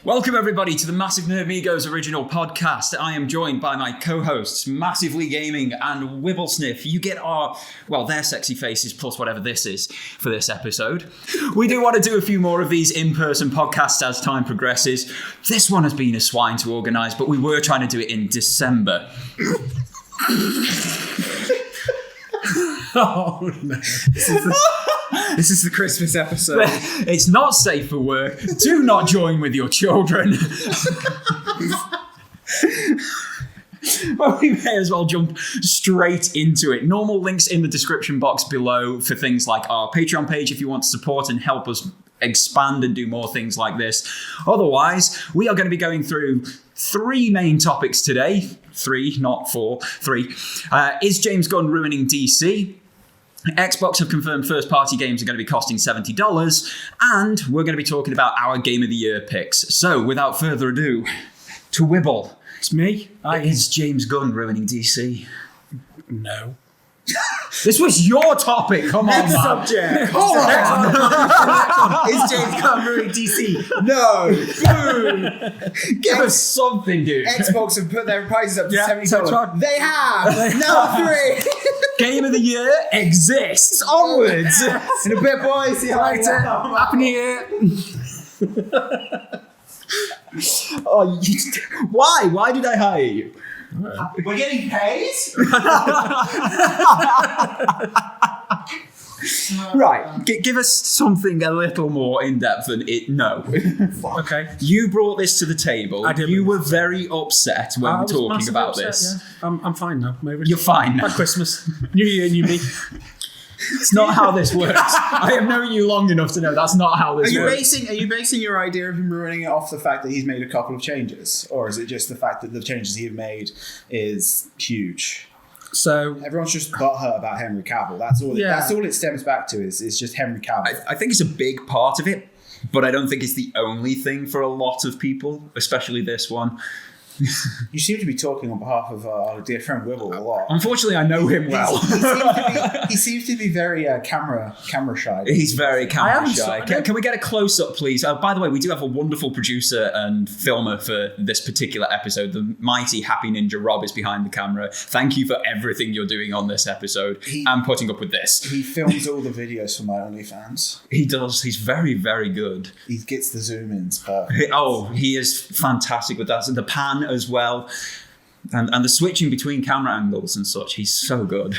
Welcome everybody to the Massive Nerdmigos original podcast. I am joined by my co-hosts, Massively Gaming and Wibblesniff. You get their sexy faces plus whatever this is for this episode. We do want to do a few more of these in-person podcasts as time progresses. This one has been a swine to organise, but we were trying to do it in December. Oh, no. This is the Christmas episode. It's not safe for work. Do not join with your children. Well, we may as well jump straight into it. Normal links in the description box below for things like our Patreon page if you want to support and help us expand and do more things like this. Otherwise, we are going to be going through three main topics today. Three, not four. Three. Is James Gunn ruining DC? Xbox have confirmed first-party games are going to be costing $70, and we're going to be talking about our Game of the Year picks. So, without further ado, to Wibble. It's me. Is James Gunn ruining DC? No. This was your topic. Come on, man. Subject. Hold on. Is James Gunn ruining DC? No. Boom. Give us something, dude. Xbox have put their prices up to $70. that's right. They have. No, three. Game of the Year exists. Onwards. In a bit, boys. See you later. Happy New Year. Why? Why did I hire you? We're getting paid? Right, give us something a little more in-depth than it. No. Okay. You brought this to the table. I did. You were very upset when I was talking massively about upset, this. Yeah. I'm fine now. You're fine now. By Christmas. New Year, new me. It's not how this works. I have known you long enough to know that's not how this works. Are you basing your idea of him ruining it off the fact that he's made a couple of changes? Or is it just the fact that the changes he's made is huge? So Everyone's just butthurt about Henry Cavill. That's all. Yeah. That's all it stems back to. Is just Henry Cavill. I think it's a big part of it, but I don't think it's the only thing for a lot of people, especially this one. You seem to be talking on behalf of our dear friend Wibble a lot. Unfortunately, I know him well. He seems to be very camera shy. He's very camera so- shy. Can we get a close-up, please? By the way, we do have a wonderful producer and filmer for this particular episode. The mighty Happy Ninja Rob is behind the camera. Thank you for everything you're doing on this episode and putting up with this. He films all the videos for my OnlyFans. He does. He's very, very good. He gets the zoom-ins perfect. He is fantastic with that. And the pan as well. And the switching between camera angles and such. He's so good.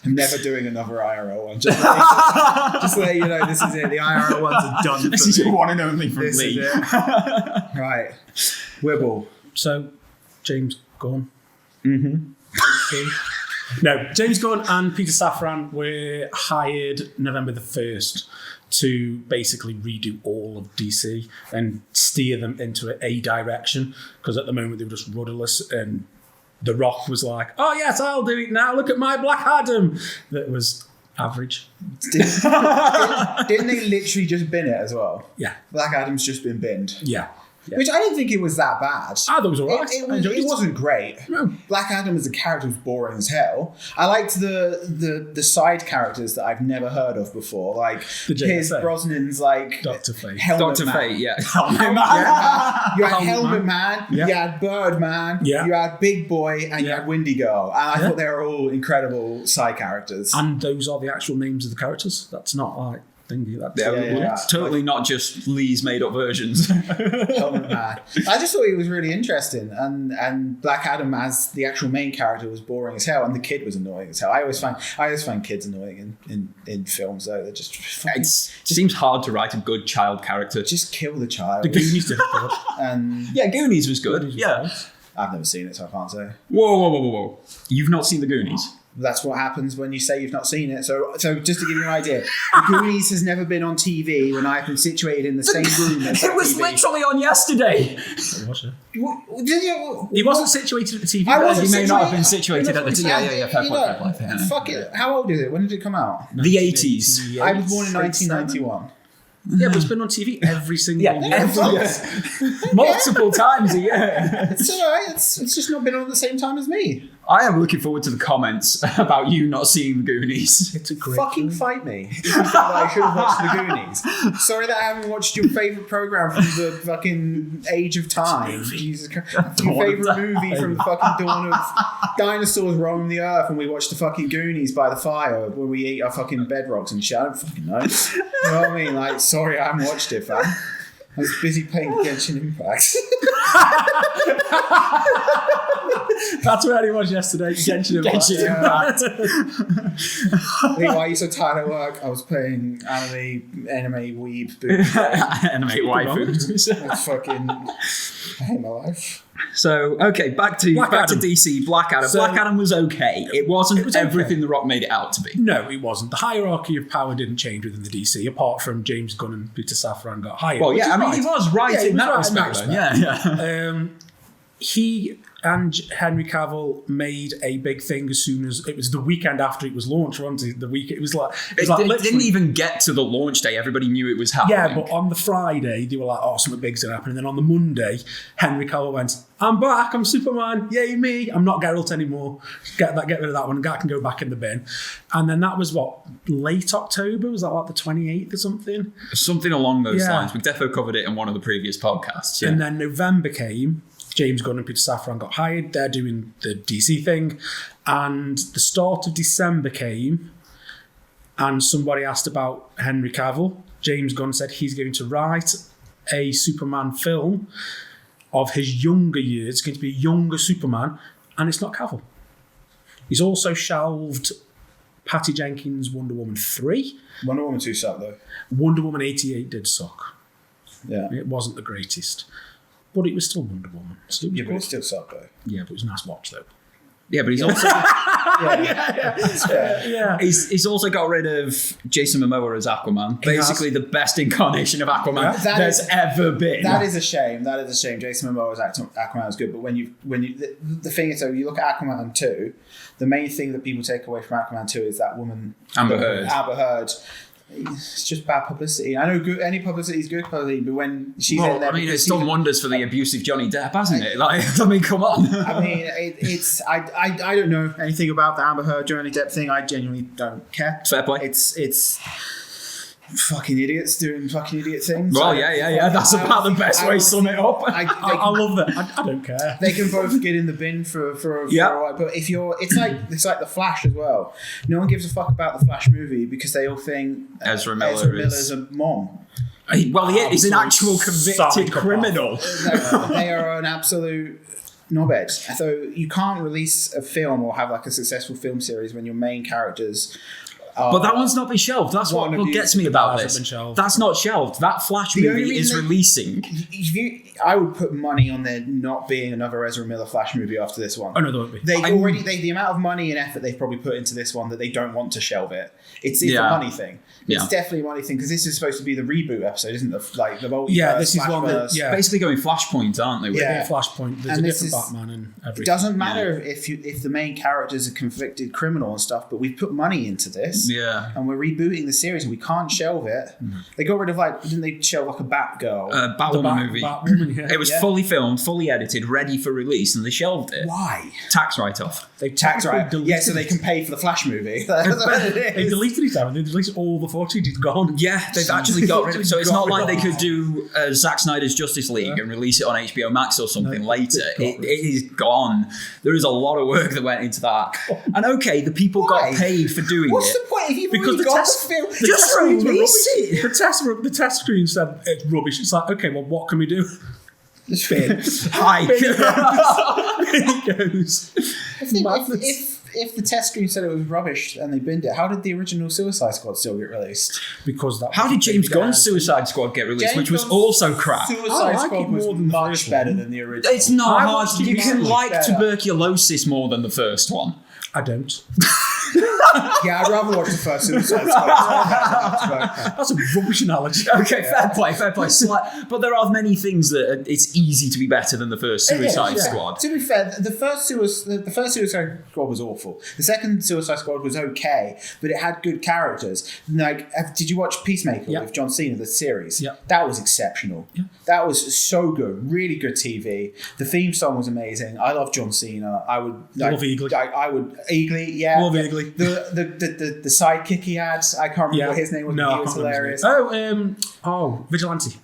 I'm never doing another IRL one. Just to let you know, this is it. The IRL ones are done. This is your one and only from This Lee. is it. Right. Wibble. So James Gunn. Mm-hmm. No, James Gunn and Peter Safran were hired November the 1st to basically redo all of DC and steer them into a direction, because at the moment they were just rudderless, and The Rock was like, oh yes, I'll do it now, look at my Black Adam. That was average. Didn't they literally just bin it as well? Yeah. Black Adam's just been binned. Yeah. Which I didn't think it was that bad. I thought it was alright. It wasn't great. No. Black Adam as a character was boring as hell. I liked the side characters that I've never heard of before, like The Pierce JSA. Brosnan's like Dr. Fate. Helmet Dr. Man. Fate, yeah. You had Helmet Helmet Man, Yeah. you had Birdman, Yeah. you had Big Boy, and you Yeah. had Windy Girl. And I Yeah. thought they were all incredible side characters. And those are the actual names of the characters. That's not like thingy. That's Yeah. It's totally not just Lee's made-up versions. Helmet Man. I just thought it was really interesting, and Black Adam as the actual main character was boring as hell, and the kid was annoying as hell. I always find kids annoying in films though. They're just fucking, It seems hard to write a good child character. just kill the child. The Goonies did it good. And Yeah, Goonies was good. Yeah. I've never seen it, so I can't say. Whoa. You've not seen the Goonies? That's what happens when you say you've not seen it. So just to give you an idea, the Goonies has never been on TV when I've been situated in the same room as It was TV. literally on yesterday. Did you? He wasn't situated at the TV. I wasn't He may not have been situated- situated at the Yeah. Fair point. Yeah. Fuck it. How old is it? When did it come out? The 80s. I was born in 1991. Yeah, but it's been on TV every single Yeah, year. every year. Multiple times a year. It's alright. It's just not been on at the same time as me. I am looking forward to the comments about you not seeing the Goonies. It's a great Fucking fight me. If you think that I should have watched the Goonies. Sorry that I haven't watched your favourite programme from the fucking age of time. Jesus Christ. Your favourite movie from the fucking dawn of dinosaurs roaming the earth, and we watched the fucking Goonies by the fire where we eat our fucking bedrocks and shit. I don't fucking know. You know what I mean? Like, sorry I haven't watched it, fam. I was busy playing Genshin Impact. That's what I watched yesterday. Genshin Impact. Why are you so tired at work? I was playing anime weeb boobs. Anime waifu. It's fucking... I hate my life. So, okay, back to DC, Black Adam. So, Black Adam was okay. It wasn't everything okay. The Rock made it out to be. No, it wasn't. The hierarchy of power didn't change within the DC, apart from James Gunn and Peter Safran got hired. Well, yeah, I mean, he was right in that respect. Yeah. He and Henry Cavill made a big thing as soon as it was the weekend after it was launched. Wasn't it? The week it was like it didn't even get to the launch day. Everybody knew it was happening. Yeah, but on the Friday they were like, "Oh, something big's gonna happen." And then on the Monday, Henry Cavill went, "I'm back. I'm Superman. Yay me! I'm not Geralt anymore. Get rid of that one. That can go back in the bin." And then that was late October. Was that like the 28th or something? Something along those lines. We definitely covered it in one of the previous podcasts. Yeah. And then November came. James Gunn and Peter Safran got hired. They're doing the DC thing. And the start of December came and somebody asked about Henry Cavill. James Gunn said he's going to write a Superman film of his younger years. It's going to be a younger Superman, and it's not Cavill. He's also shelved Patty Jenkins' Wonder Woman 3. Wonder Woman 2 sucked, though. Wonder Woman 88 did suck. Yeah. It wasn't the greatest. But it was still Wonder Woman. So but it still sucked, though. Yeah, but it was a nice watch, though. Yeah, but he's also he's also got rid of Jason Momoa as Aquaman. Basically, the best incarnation of Aquaman there's ever been. That is a shame. That is a shame. Jason Momoa's Aquaman was good, but when you the thing is, though, you look at Aquaman 2, the main thing that people take away from Aquaman 2 is that woman Amber Heard. It's just bad publicity. I know any publicity is good publicity, but when she's in there, I mean, it's done wonders for the abusive Johnny Depp, hasn't it? Like, I mean, come on. I mean, it's I don't know anything about the Amber Heard Johnny Depp thing. I genuinely don't care. Fair play. It's fucking idiots doing fucking idiot things. Well, yeah. That's about the best way to sum it up. I love that. I don't care. They can both get in the bin for a while. But if it's like the Flash as well. No one gives a fuck about the Flash movie because they all think Ezra Miller's a mom. Well, he's an actual convicted criminal. They are an absolute knobhead. So you can't release a film or have like a successful film series when your main characters. But that one's not been shelved. That's what gets me about this. That's not shelved. That Flash movie is releasing. I would put money on there not being another Ezra Miller Flash movie after this one. Oh no, there won't be. The amount of money and effort they've probably put into this one that they don't want to shelve it. It's a money thing. It's definitely a money thing because this is supposed to be the reboot episode, isn't it? Like the multiverse. Yeah, this is one that basically going Flashpoint, aren't they? Flashpoint. There's a different Batman and everything. It doesn't matter if the main character is a convicted criminal and stuff, but we've put money into this. Yeah. And we're rebooting the series and we can't shelve it. They got rid of didn't they shelve like a Batgirl? Batwoman movie. Batwoman, yeah. It was fully filmed, fully edited, ready for release, and they shelved it. Why? Tax write-off. They tax write-off. Yeah, so they can pay for the Flash movie. They deleted it out. They deleted all the footage. It's gone. Yeah, they've actually got rid of it. So it's not like they could do Zack Snyder's Justice League and release it on HBO Max or something later. It is gone. There is a lot of work that went into that. And okay, the people got paid for doing What's it. the point if you've Because already the got test, the film? the Just test screens were release rubbish. it. The test screen said it's rubbish. It's like, okay, well, what can we do? Spin. Hi. It goes. If the test screen said it was rubbish and they binned it, how did the original Suicide Squad still get released? Because that. How did James Gunn's Suicide Squad get released, which was also crap? Suicide Squad was much better than the original. It's not hard. You can like tuberculosis more than the first one. I don't. Yeah, I'd rather watch the first Suicide Squad. That's a rubbish analogy. Okay, fair play. But there are many things that it's easy to be better than the first Suicide Squad. To be fair, the first Suicide Squad was awful. The second Suicide Squad was okay, but it had good characters. Like, did you watch Peacemaker with John Cena, the series? Yeah. That was exceptional. Yeah. That was so good. Really good TV. The theme song was amazing. I love John Cena. I would love Eagly. I would Eagly. Yeah. Love Eagly. The sidekick he had. I can't remember what his name was. No, he was hilarious.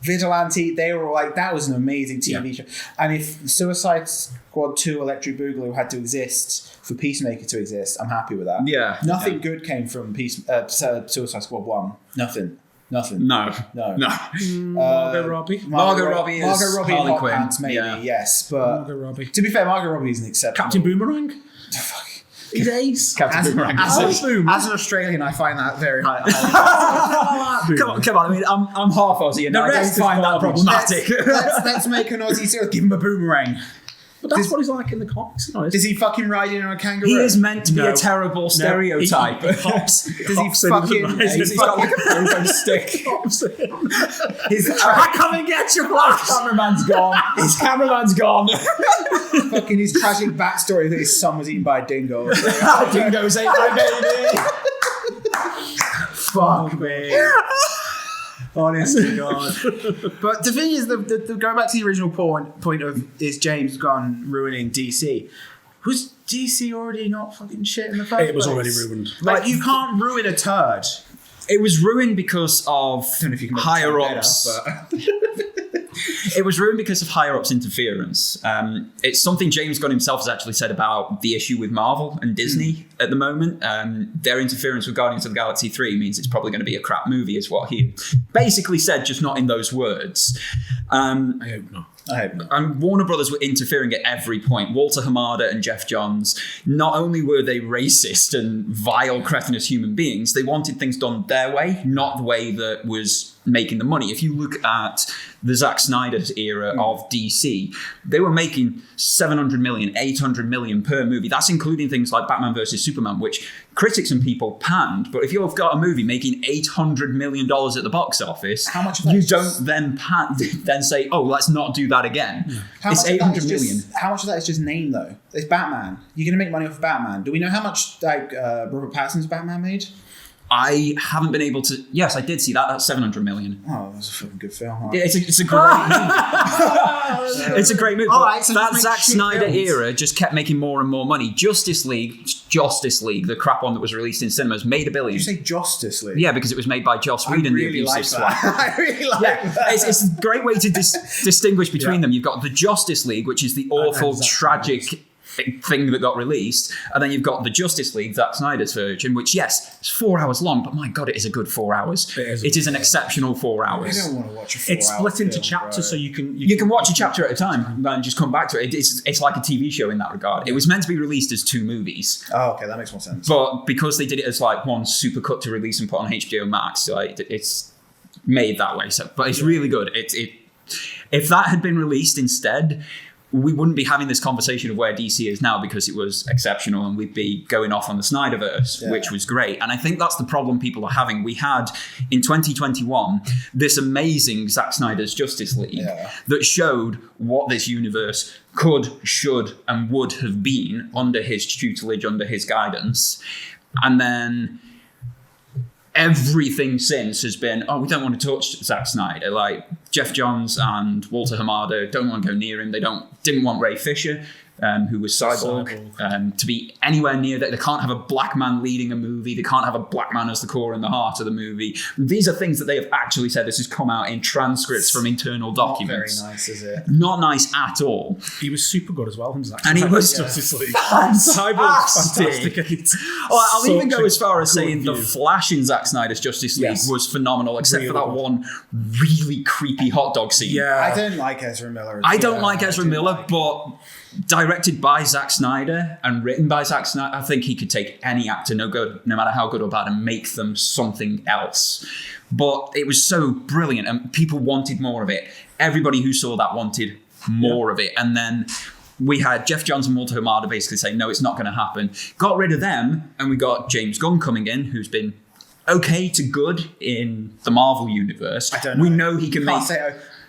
Vigilante. They were like, that was an amazing TV show. And if Suicide Squad 2 Electric Boogaloo had to exist for Peacemaker to exist, I'm happy with that. Yeah. Nothing good came from Suicide Squad 1. Nothing. No. Margot Robbie. Margot Robbie Harley Hot Quinn. Pants, maybe, yes. But Margot Robbie. to be fair, Margot Robbie is an exceptional. Captain Boomerang. He's ace. Captain Boomerang. As an Australian, I find that very high. Come on. I mean, I'm half Aussie, and I don't find that problematic. Let's make an Aussie series. Give him a boomerang. But that's what he's like in the comics. Does he fucking ride in on a kangaroo? He is meant to be a terrible stereotype. He hops. Does he fucking? He's got like a pogo stick. I come and get you, Flash. His cameraman's gone. Fucking his tragic backstory that his son was eaten by a dingo. Dingoes ate my baby. Fuck me. Honestly, God. But the thing is, the going back to the original point of is James Gunn ruining DC? Was DC already not fucking shit in the first place? It was already ruined. Like, you can't ruin a turd. It was ruined because of I don't know if you can make higher it ups. better, but It was ruined because of higher ups interference. It's something James Gunn himself has actually said about the issue with Marvel and Disney at the moment. Their interference with Guardians of the Galaxy 3 means it's probably going to be a crap movie, is what he basically said, just not in those words. I hope not. And Warner Brothers were interfering at every point. Walter Hamada and Jeff Johns, not only were they racist and vile, cretinous human beings, they wanted things done their way, not the way that was making the money. If you look at the Zack Snyder's era of DC, they were making 700 million, 800 million per movie. That's including things like Batman vs. Superman, which critics and people panned. But if you've got a movie making $800 million at the box office, how much of that you don't then say, oh, let's not do that again. It's 800 million. How much of that is just name, though? It's Batman. You're going to make money off of Batman. Do we know how much Robert Pattinson's Batman made? I haven't been able to. Yes, I did see that. That's 700 million. Oh, that's a fucking good film. Huh? Yeah, it's a great movie. It's a great movie. All right, so that Zack Snyder films. era just kept making more and more money. Justice League, the crap one that was released in cinemas, made $1 billion. Did you say Justice League? Yeah, because it was made by Joss Whedon, the abusive swat. I really like that. It's a great way to distinguish between them. You've got the Justice League, which is the awful, tragic thing that got released, and then you've got the Justice League, Zack Snyder's version, which, yes, it's 4 hours long, but my God, it is a good 4 hours. It is an exceptional 4 hours. I don't want to watch a 4 hour It's split into film, chapters, bro. so you can... You can watch a chapter at a time and just come back to it. It's like a TV show in that regard. It was meant to be released as 2 movies. Oh, okay, that makes more sense. But because they did it as like one super cut to release and put on HBO Max, like it's made that way. So, but it's really good. If that had been released instead, we wouldn't be having this conversation of where DC is now, because it was exceptional, and we'd be going off on the Snyderverse, which was great. And I think that's the problem people are having. We had, in 2021, this amazing Zack Snyder's Justice League that showed what this universe could, should, and would have been under his tutelage, under his guidance. And then everything since has been, we don't want to touch Zack Snyder. Like, Jeff Johns and Walter Hamada don't want to go near him. They didn't want Ray Fisher, who was Cyborg, to be anywhere near that. They can't have a black man leading a movie. They can't have a black man as the core and the heart of the movie. These are things that they have actually said. This has come out in transcripts from internal documents. Not very nice, is it? Not nice at all. He was super good as well. And he was fantastic. I'll even go as far as saying the Flash in Zack Snyder's Justice League was phenomenal, except for that one really creepy hot dog scene. I don't like Ezra Miller. I don't like Ezra Miller, but directed by Zack Snyder and written by Zack Snyder, I think he could take any actor, no matter how good or bad, and make them something else. But it was so brilliant, and people wanted more of it. Everybody who saw that wanted more of it. And then we had Jeff Johns and Walter Hamada basically saying, no, it's not going to happen. Got rid of them, and we got James Gunn coming in, who's been okay to good in the Marvel universe. I don't know. We know he can make...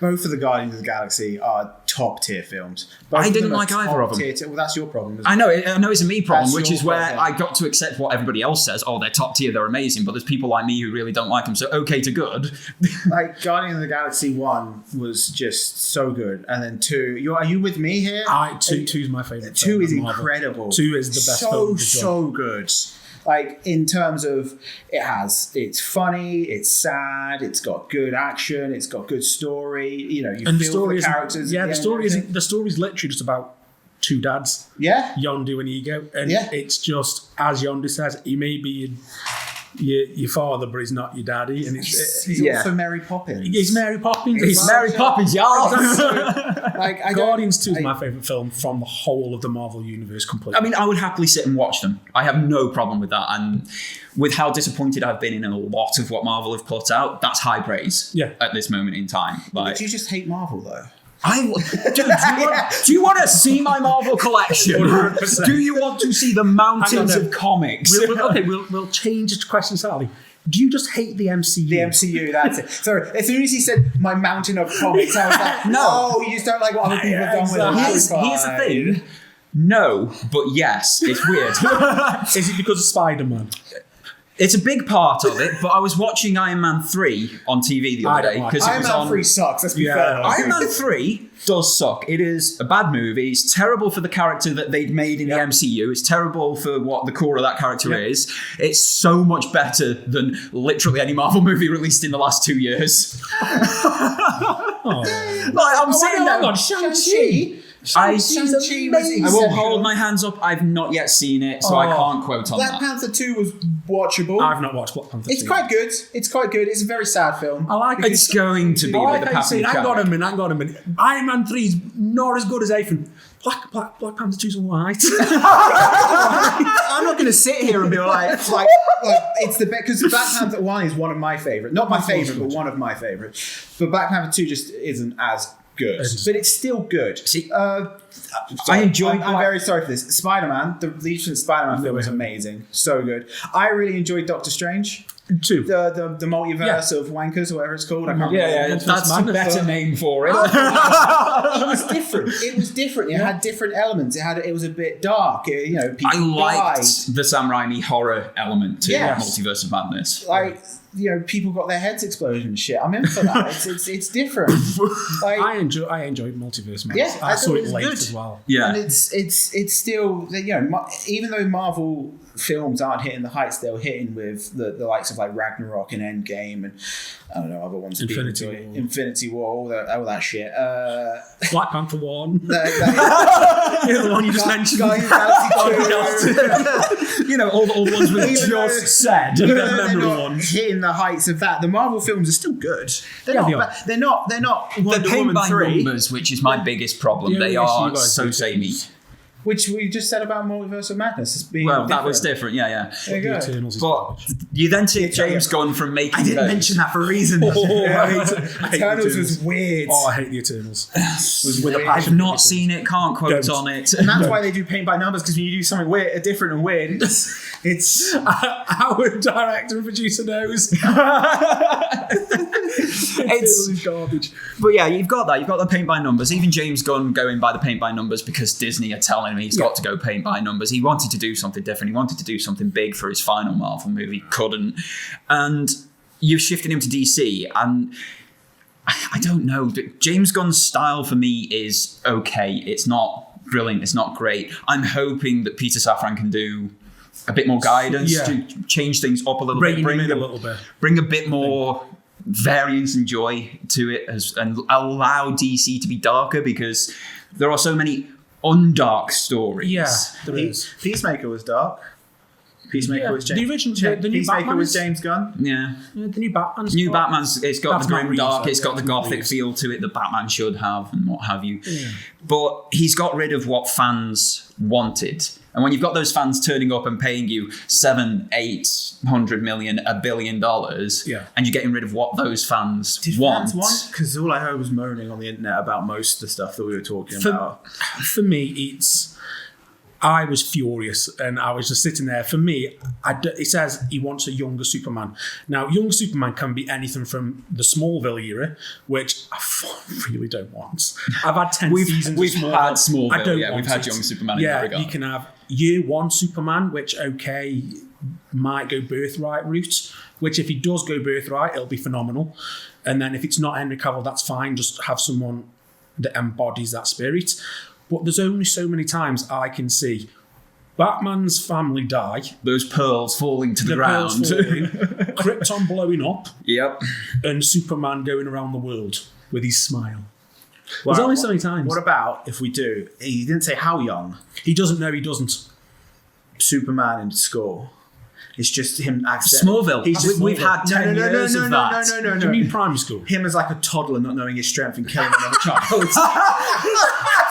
Both of the Guardians of the Galaxy are top tier films. Both I of didn't them are like either of them. Well, that's your problem. I know it's a me problem, That's which your is where problem. I got to accept what everybody else says. Oh, they're top tier, they're amazing. But there's people like me who really don't like them. So okay to good. Like Guardians of the Galaxy 1 was just so good, and then 2. Are you with me here? Two's my favourite. 2 is incredible. 2 is the best film. So good. Like in terms of it's funny, it's sad, it's got good action, it's got good story. You know, you feel for the characters. Yeah, the story is literally just about two dads. Yeah, Yondu and Ego, and Yeah. it's just as Yondu says, he may be your father, but he's not your daddy, and he's also Mary Poppins. He's Mary Poppins. He's Mary Poppins, yeah. Guardians 2 is my favourite film from the whole of the Marvel universe completely. I mean, I would happily sit and watch them. I have no problem with that. And with how disappointed I've been in a lot of what Marvel have put out, that's high praise at this moment in time. But you just hate Marvel, though. Dude, do you want to see my Marvel collection? 100%. Do you want to see the mountains of comics? We'll change the question slightly. Do you just hate the MCU? The MCU, that's it. Sorry, as soon as he said my mountain of comics, I was like, no, you just don't like what other people have done with it. Here's the thing. No, but yes, it's weird. Is it because of Spider-Man? It's a big part of it, but I was watching Iron Man 3 on TV the other day because Iron Man 3 sucks, let's be fair. Iron Man 3 does suck. It is a bad movie. It's terrible for the character that they'd made in the MCU. It's terrible for what the core of that character is. It's so much better than literally any Marvel movie released in the last 2 years. I'm saying that. Shang-Chi. I will hold my hands up. I've not yet seen it, so I can't quote on Black that. Panther 2 was watchable. I've not watched Black Panther 2. It's quite good. It's a very sad film. I like It's going to be with the passing of hang on a minute. Iron Man 3 is not as good as Ethan. Black Panther 2's alright. I'm not going to sit here and be like it's the best, because Black Panther 1 is one of my favourite. Not my favourite, but one of my favourite. But Black Panther 2 just isn't as good. But it's still good. See, I enjoyed. I'm very sorry for this. Spider-Man, the recent Spider-Man film was amazing, so good. I really enjoyed Doctor Strange. 2. The multiverse of wankers, or whatever it's called. I can't remember. That's a better name for it. It was different. It had different elements. It was a bit dark. People I liked died. the Sam Raimi horror element to Yes. Multiverse of Madness. People got their heads exploded and shit. I'm in for that. It's different. I enjoyed Multiverse Madness. Yeah, I saw it was late good. as well. Yeah. And it's still, even though Marvel films aren't hitting the heights they were hitting with the likes of like Ragnarok and Endgame and I don't know other ones, Infinity War, all that shit. Black Panther 1. The one you just mentioned. Guardians of the Galaxy 2. all the ones we just said. Even though they're not hitting the heights of that, the Marvel films are still good. They're not Wonder They're Woman by 3. numbers, which is my biggest problem. Yeah, They yeah, are so so samey. Which we just said about Multiverse of Madness as being That was different, yeah. There you go. Eternals is But garbage. you then take James Gunn from making I didn't those. mention that for a reason. I hate Eternals was weird. Oh, I hate the Eternals. I've not seen it, can't quote on it. And that's why they do paint by numbers, because when you do something weird, different and weird, it's Our director and producer knows. It's garbage. But yeah, you've got that. You've got the paint by numbers. Even James Gunn going by the paint by numbers because Disney are telling him he's got to go paint by numbers. He wanted to do something different. He wanted to do something big for his final Marvel movie. Couldn't. And you've shifted him to DC. And I don't know. James Gunn's style for me is okay. It's not brilliant. It's not great. I'm hoping that Peter Safran can do a bit more guidance, to change things up a little bit. Bring a bit more variance and joy to it and allow DC to be darker, because there are so many undark stories. Yeah, there is. Peacemaker was dark. Peacemaker was James. The original, the new Peacemaker Batman was James Gunn. Yeah. The new Batman's. New Batman's, it's got That's the not grim Reeves, dark, though. it's got the That's not gothic Reeves. feel to it that Batman should have and what have you. Yeah. But he's got rid of what fans wanted. And when you've got those fans turning up and paying you $700-800 million, $1 billion, and you're getting rid of what those fans want. Because all I heard was moaning on the internet about most of the stuff that we were talking about. For me, I was furious, and I was just sitting there. For me, it says he wants a younger Superman. Now, young Superman can be anything from the Smallville era, which I really don't want. I've had 10 seasons We've of Smallville. had Smallville, I don't we've had young Superman in that regard. You can have year one Superman, which, might go birthright route, which if he does go birthright, it'll be phenomenal. And then if it's not Henry Cavill, that's fine. Just have someone that embodies that spirit. But there's only so many times I can see Batman's family die. Those pearls falling to the ground. Krypton blowing up. Yep. And Superman going around the world with his smile. There's only so many times. What about if we do? He didn't say how young. He doesn't know he doesn't. Superman in school. It's just him accidentally. Smallville. We've had 10 years of that. No. Do you mean primary school? Him as like a toddler not knowing his strength and killing another child.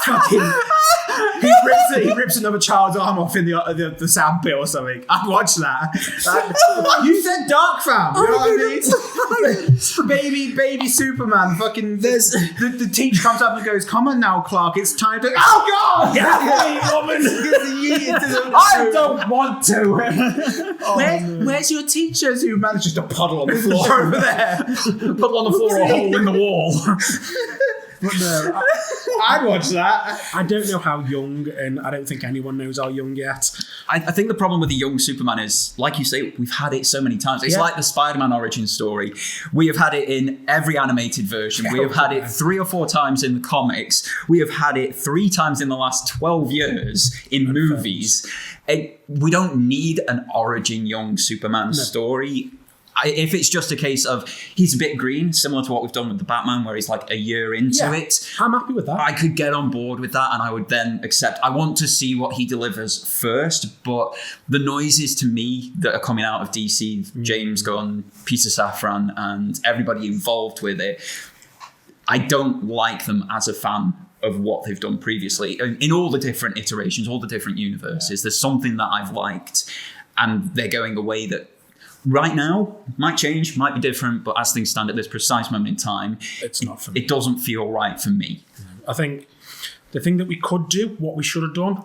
Fucking... He rips another child's arm off in the sandpit or something. I'd watch that. You said dark, fam. You know what I mean? baby Superman. Fucking. The teacher comes up and goes, "Come on now, Clark. It's time to." Oh God! Yeah, woman. I don't want to. Where's your teacher? Superman? It's just a puddle on the floor over there. Puddle on the floor, or a hole in the wall. But no, I'd watch that. I don't know how young, and I don't think anyone knows how young yet. I think the problem with the young Superman is, like you say, we've had it so many times. It's like the Spider-Man origin story. We have had it in every animated version. We have had it 3 or 4 times in the comics. We have had it 3 times in the last 12 years in movies. We don't need an origin young Superman story. If it's just a case of he's a bit green, similar to what we've done with the Batman, where he's like a year into it, I'm happy with that. I could get on board with that, and I would then accept. I want to see what he delivers first, but the noises to me that are coming out of DC, James Gunn, Peter Safran, and everybody involved with it, I don't like them as a fan of what they've done previously. In all the different iterations, all the different universes, there's something that I've liked, and they're going away that right now might change, might be different, but as things stand at this precise moment in time, it's not for me. It doesn't feel right for me. I think the thing that we could do, what we should have done,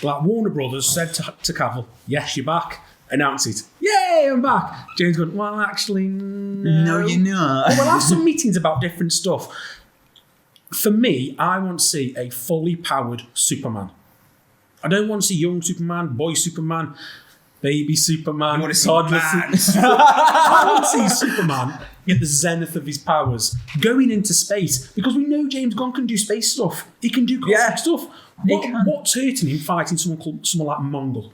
like Warner Brothers said to Cavill, "Yes, you're back." Announce it. Yay, I'm back. James Gunn, well, actually, no. No, you're not. We'll have some meetings about different stuff. For me, I want to see a fully powered Superman. I don't want to see young Superman, boy Superman, baby Superman. I want to see toddler I want to see Superman at the zenith of his powers, going into space, because we know James Gunn can do space stuff. He can do cosmic stuff. What's hurting him fighting someone like Mongol?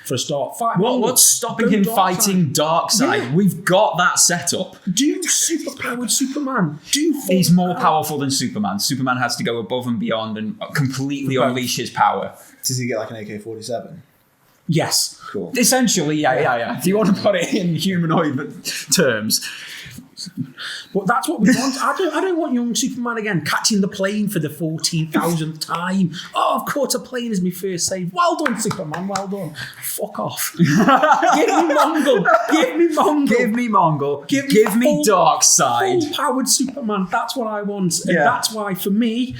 For a start, what's stopping him fighting Darkseid? Yeah. We've got that set up. Do super-powered Superman. He's more powerful than Superman. Superman has to go above and beyond and completely unleash his power. Does he get like an AK-47? Yes. Cool. Essentially, yeah. If you want to put it in humanoid terms. But that's what we want. I don't want young Superman again catching the plane for the 14,000th time. Oh, I've caught a plane as my first save. Well done, Superman. Well done. Fuck off. Give me Mongol. Give me Mongol. Give me Mongol. Give me Darkseid. Full-powered Superman. That's what I want. And that's why, for me,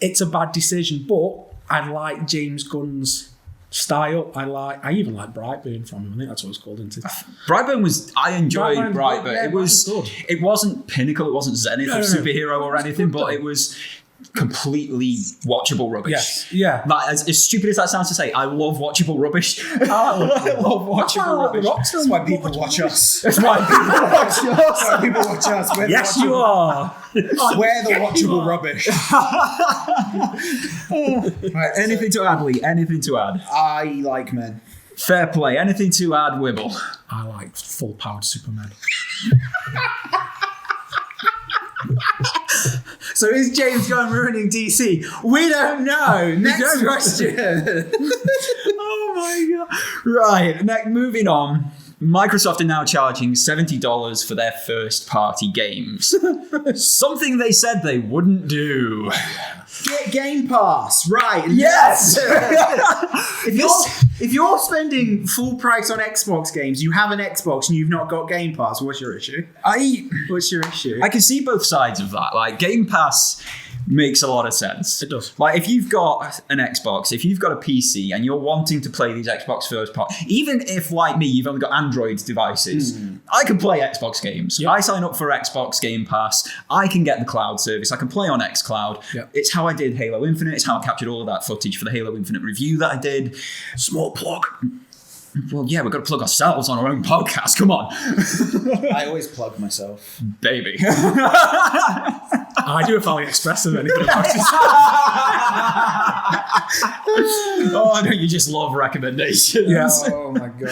it's a bad decision. But I like James Gunn's style. I even like Brightburn from him. I think that's what it's called, isn't it? Brightburn I enjoyed Brightburn. Yeah, it wasn't pinnacle, it wasn't zenith of superhero or anything, but it was completely watchable rubbish. Yes, yeah. Like, as stupid as that sounds to say, I love watchable rubbish. I love watchable rubbish. That's why people watch us. That's why people watch us. That's why people watch us. Yes, you are. We're the watchable rubbish. Right, anything to add, Lee? Anything to add? I like men. Fair play. Anything to add, Wibble? I like full-powered Superman. So is James Gunn ruining DC? We don't know. Next question. Oh my god. Right, moving on. Microsoft are now charging $70 for their first-party games. Something they said they wouldn't do. Get Game Pass, right? Yes! If you're spending full price on Xbox games, you have an Xbox and you've not got Game Pass, what's your issue? What's your issue? I can see both sides of that. Like, Game Pass makes a lot of sense. It does. Like, if you've got an Xbox, if you've got a PC and you're wanting to play these Xbox first part, even if, like me, you've only got Android devices, I can play Xbox games. Yep. I sign up for Xbox Game Pass. I can get the cloud service. I can play on xCloud. Yep. It's how I did Halo Infinite. It's how I captured all of that footage for the Halo Infinite review that I did. Small plug. Well, yeah, we've got to plug ourselves on our own podcast. Come on. I always plug myself. Baby. I do if AliExpress and anything about it. Oh, don't you just love recommendations? Yes. Oh my god.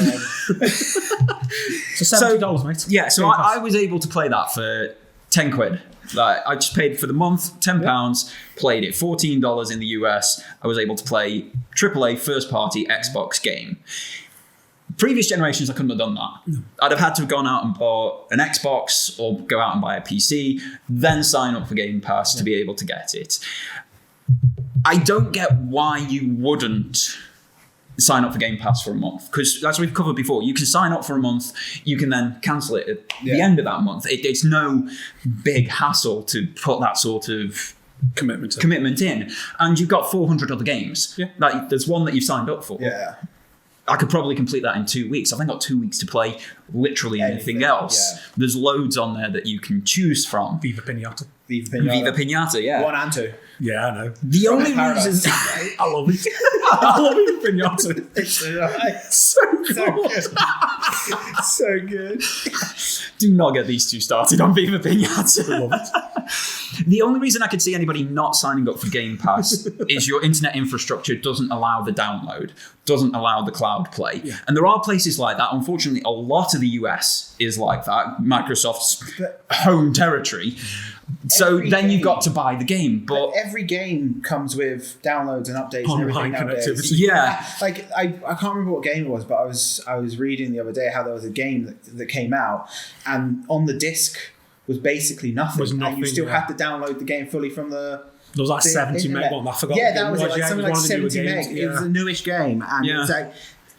So $70, mate. Yeah, so Game Pass. I was able to play that for 10 quid. Like, I just paid for the month, £10, played it, $14 in the US. I was able to play AAA first-party Xbox game. Previous generations, I couldn't have done that. No. I'd have had to have gone out and bought an Xbox or go out and buy a PC, then sign up for Game Pass to be able to get it. I don't get why you wouldn't sign up for Game Pass for a month, because as we've covered before, you can sign up for a month, you can then cancel it at the end of that month. It's no big hassle to put that sort of commitment in, and you've got 400 other games. Like, there's one that you've signed up for. I could probably complete that in 2 weeks. I've then got 2 weeks to play literally anything else. There's loads on there that you can choose from. Viva Pinata. Viva Pinata, yeah. 1 and 2. Yeah, I know. The only reason... I love it. I love Viva Pinata. It's so good. Do not get these two started on Viva Pinata. I love it. The only reason I could see anybody not signing up for Game Pass is your internet infrastructure doesn't allow the download, doesn't allow the cloud play. Yeah. And there are places like that. Unfortunately, a lot of the US is like that, Microsoft's home territory. So then you've got to buy the game. But every game comes with downloads and updates and everything nowadays. Yeah. Like, I can't remember what game it was, but I was reading the other day how there was a game that came out, and on the disc was basically nothing. And you still had to download the game fully from the... There was like 70 meg one. I forgot. Yeah, that was it. Like something like 70 meg. It was a newish game. And it's like,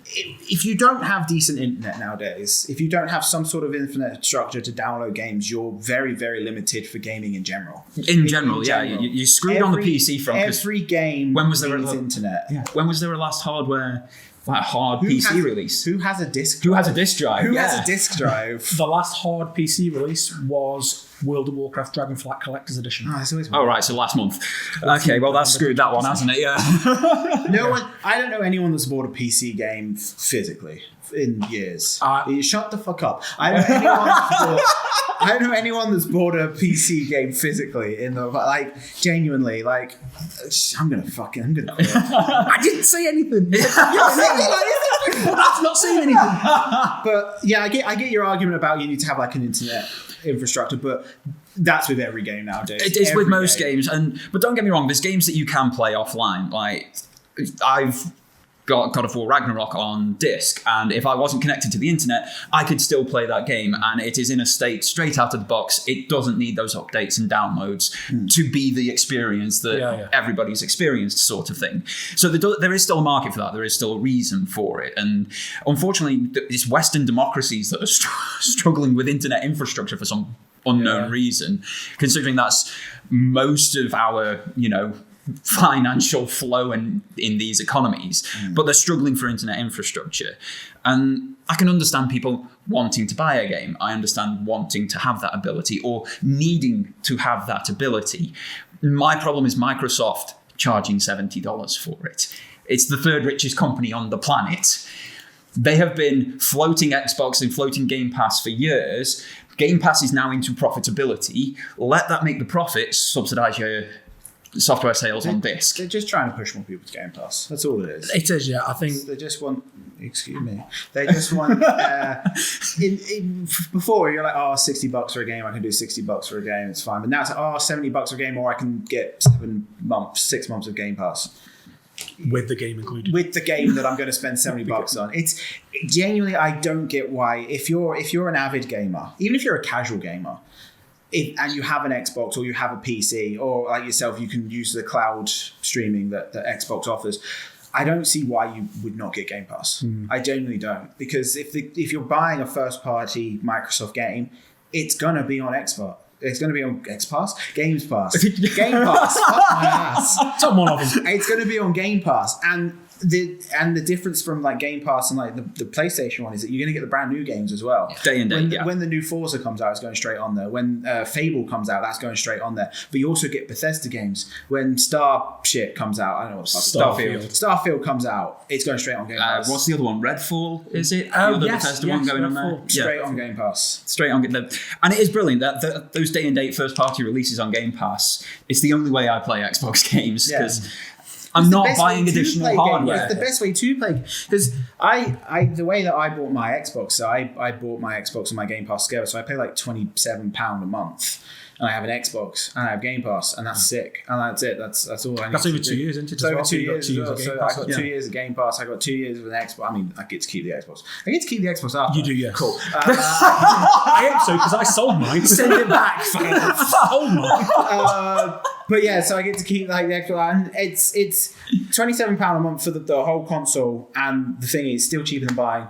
if you don't have decent internet nowadays, if you don't have some sort of internet structure to download games, you're very, very limited for gaming in general. In general. You're screwed on the PC from... Every game needs internet. Yeah. When was there a last hard PC release? Who has a disc drive? Who has a disc drive? Who has a disc drive? The last hard PC release was World of Warcraft Dragonflight Collector's Edition. Oh, right, so last month. Okay, well, that's screwed that one, hasn't it? Yeah. I don't know anyone that's bought a PC game physically in years. Shut the fuck up. I don't know anyone that's bought a PC game physically genuinely, I'm gonna quit. I didn't say anything. That's not saying anything. But yeah, I get your argument about you need to have like an internet infrastructure, but that's with every game nowadays. It is with most games, but don't get me wrong, there's games that you can play offline. Like, I've got God of War Ragnarok on disc, and if I wasn't connected to the internet, I could still play that game, and it is in a state straight out of the box. It doesn't need those updates and downloads to be the experience that everybody's experienced, sort of thing. So there is still a market for that. There is still a reason for it, and unfortunately, it's Western democracies that are struggling with internet infrastructure for some unknown reason, considering that's most of our, financial flow in these economies, but they're struggling for internet infrastructure. And I can understand people wanting to buy a game. I understand wanting to have that ability or needing to have that ability. My problem is Microsoft charging $70 for it. It's the third richest company on the planet. They have been floating Xbox and floating Game Pass for years. Game Pass is now into profitability. Let that make the profits subsidize your software sales on disc. They're just trying to push more people to Game Pass. That's all it is. It is, yeah. I think they just want... Excuse me. They just want... before, you're like, $60 for a game. I can do $60 for a game. It's fine. But now it's $70 for a game, or I can get 6 months of Game Pass. With the game included. With the game that I'm going to spend $70 on. It's genuinely, I don't get why, if you're an avid gamer, even if you're a casual gamer, and you have an Xbox or you have a PC, or like yourself, you can use the cloud streaming that Xbox offers, I don't see why you would not get Game Pass. I genuinely don't. Because if you're buying a first-party Microsoft game, it's going to be on Xbox. It's going to be on Games Pass. Game Pass. Fuck my ass. It's on one of them. It's going to be on Game Pass. And the difference from like Game Pass and like the PlayStation one is that you're going to get the brand new games as well. Day and day, when the new Forza comes out, it's going straight on there. When Fable comes out, that's going straight on there. But you also get Bethesda games. When Starship comes out, I don't know what Starfield comes out, it's going straight on Game Pass. What's the other one? Redfall, is it? Oh, the other yes, Bethesda one going Redfall. on there? Straight on Game Pass. Straight on. And it is brilliant that those day and date first party releases on Game Pass. It's the only way I play Xbox games because I'm not buying additional hardware. It's the best way to play. Because the way that I bought my Xbox, so I bought my Xbox and my Game Pass together, so I pay like £27 a month. And I have an Xbox and I have Game Pass, and that's sick. And that's it. That's all I need. That's over 2 years, isn't it? It's over 2 years. So I got 2 years of Game Pass. I got 2 years with an Xbox. I mean, I get to keep the Xbox. I get to keep the Xbox after. You do, yes. Cool. I hope so, because I sold mine. Send it back. Sold mine. But yeah, so I get to keep like the Xbox, and it's £27 a month for the whole console. And the thing is, still cheaper than buying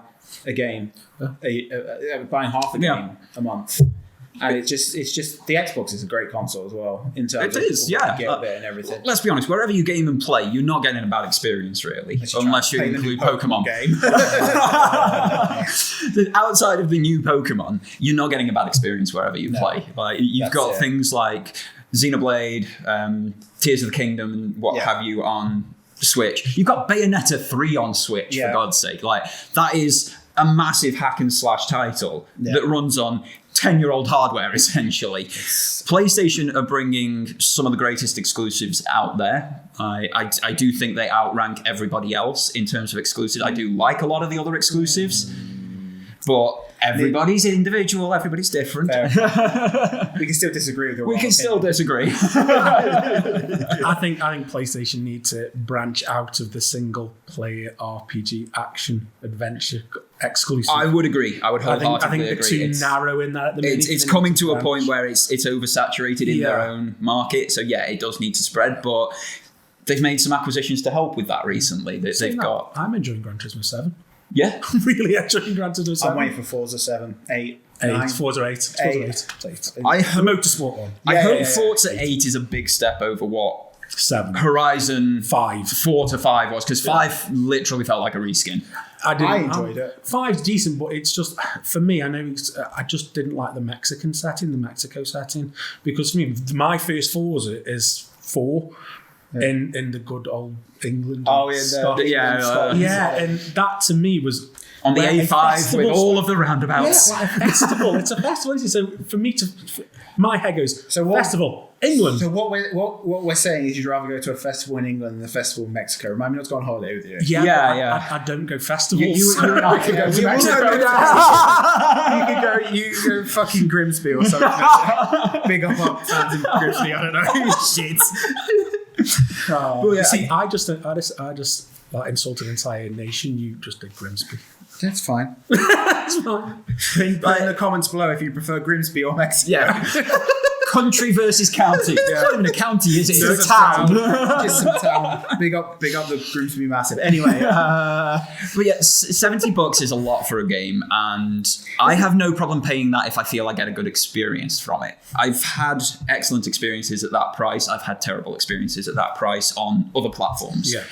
a game, buying half a game a month. And it's just the Xbox is a great console as well in terms of gigabit and everything. Let's be honest, wherever you game and play, you're not getting a bad experience really, unless you include Pokemon. Game. Outside of the new Pokemon, you're not getting a bad experience wherever you play. Like you've got things like Xenoblade, Tears of the Kingdom, and what have you on Switch. You've got Bayonetta 3 on Switch, for God's sake. Like that is a massive hack and slash title that runs on 10-year-old hardware, essentially. PlayStation are bringing some of the greatest exclusives out there. I do think they outrank everybody else in terms of exclusives. I do like a lot of the other exclusives, but everybody's individual, everybody's different. We can still disagree with your We can still disagree. I think PlayStation need to branch out of the single-player RPG action adventure exclusive. I would agree. I would wholeheartedly I think they're agree. too narrow in that at the minute. It's coming to a point where it's oversaturated in their own market. So yeah, it does need to spread, but they've made some acquisitions to help with that recently. I'm enjoying Gran Turismo 7. Yeah. I'm really enjoying Gran Turismo 7. I'm waiting for Forza 7, 8, 9. Forza 8. I hope, the motorsport one. I hope Forza 8 is a big step over what 7. Horizon 5. 4 to 5 was, because 5 literally felt like a reskin. I enjoyed it. 5's decent, but it's just, for me, I just didn't like the Mexico setting, because for me, my first Forza is 4 in the good old England. Oh, yeah. Scotland. And that to me was on the A5 with all of the roundabouts. Yeah, like a festival. It's a festival, isn't it? So for me my head goes, festival, England. So what we're saying is you'd rather go to a festival in England than a festival in Mexico. Remind me not to go on holiday with you. Yeah. I don't go festivals. You and I could go to Mexico. You could go fucking Grimsby or something. Big up our fans in Grimsby. I don't know. Shit. But see, I just like, insulted an entire nation. You just did Grimsby. That's fine. That's fine. Put in the comments below if you prefer Grimsby or Mexico. Yeah. Country versus county. It's not even a county, is it? It's a town. Just some town. Big up the Grimsby Massive. Anyway. But yeah, $70 is a lot for a game, and I have no problem paying that if I feel I get a good experience from it. I've had excellent experiences at that price. I've had terrible experiences at that price on other platforms. Yeah.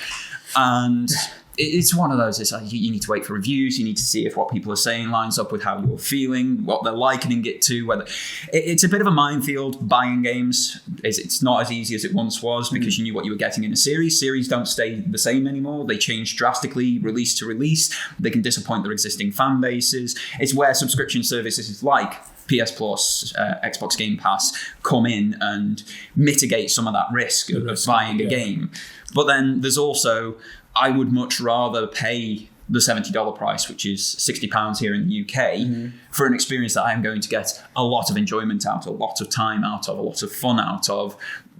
And it's one of those, it's like you need to wait for reviews, you need to see if what people are saying lines up with how you're feeling, what they're likening it to, whether it's a bit of a minefield buying games. It's not as easy as it once was, because you knew what you were getting in a series. Series don't stay the same anymore. They change drastically release to release. They can disappoint their existing fan bases. It's where subscription services like PS Plus, Xbox Game Pass come in and mitigate some of that risk of buying a game. But then there's also, I would much rather pay the $70 price, which is £60 here in the UK, for an experience that I am going to get a lot of enjoyment out, a lot of time out of, a lot of fun out of,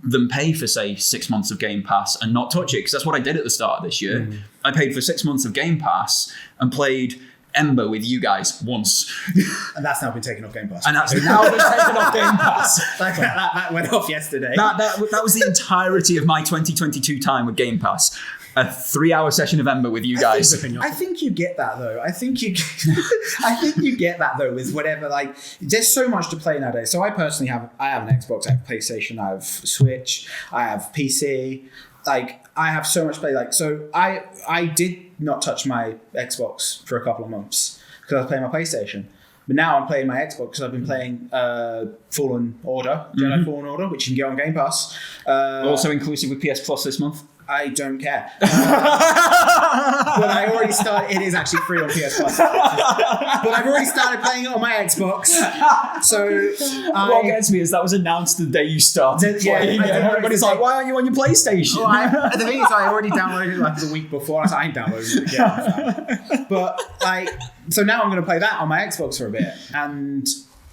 than pay for, say, 6 months of Game Pass and not touch it, because that's what I did at the start of this year. I paid for 6 months of Game Pass and played Ember with you guys once. And that's now been taken off Game Pass. And that's now been taken off Game Pass. that went off yesterday. That was the entirety of my 2022 time with Game Pass. A 3-hour session of Ember with you guys. I think you get that though. I think you get that though with whatever, like, there's so much to play nowadays. So I personally have an Xbox, I have PlayStation, I have Switch, I have PC. Like, I have so much to play. Like, so I did not touch my Xbox for a couple of months because I was playing my PlayStation. But now I'm playing my Xbox because I've been playing Fallen Order, Jedi Fallen Order, which you can get on Game Pass. Also inclusive with PS Plus this month. I don't care. But I already started. It is actually free on PS Plus. But I've already started playing it on my Xbox. So what gets me is that was announced the day you started playing it. Everybody's like, why aren't you on your PlayStation? Well, the thing is, I already downloaded it like the week before. I was like, I ain't downloading it again. But so now I'm going to play that on my Xbox for a bit. And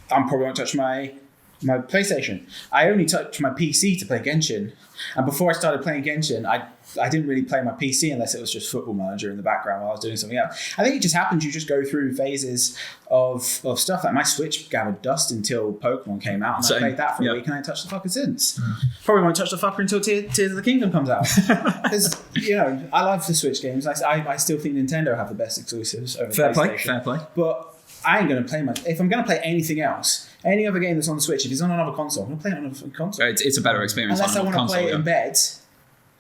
I'm probably going to touch my PlayStation. I only touched my PC to play Genshin. And before I started playing Genshin, I didn't really play my PC unless it was just Football Manager in the background while I was doing something else. I think it just happens. You just go through phases of stuff. Like my Switch gathered dust until Pokemon came out, and I played that for a week, and I ain't touched the fucker since. Probably won't touch the fucker until Tears of the Kingdom comes out. Because I love the Switch games. I still think Nintendo have the best exclusives over PlayStation. Fair play. But I ain't going to play much. If I'm going to play anything else, any other game that's on the Switch, if it's on another console, I'm going to play it on another console. It's a better experience. Unless I want to play it in bed,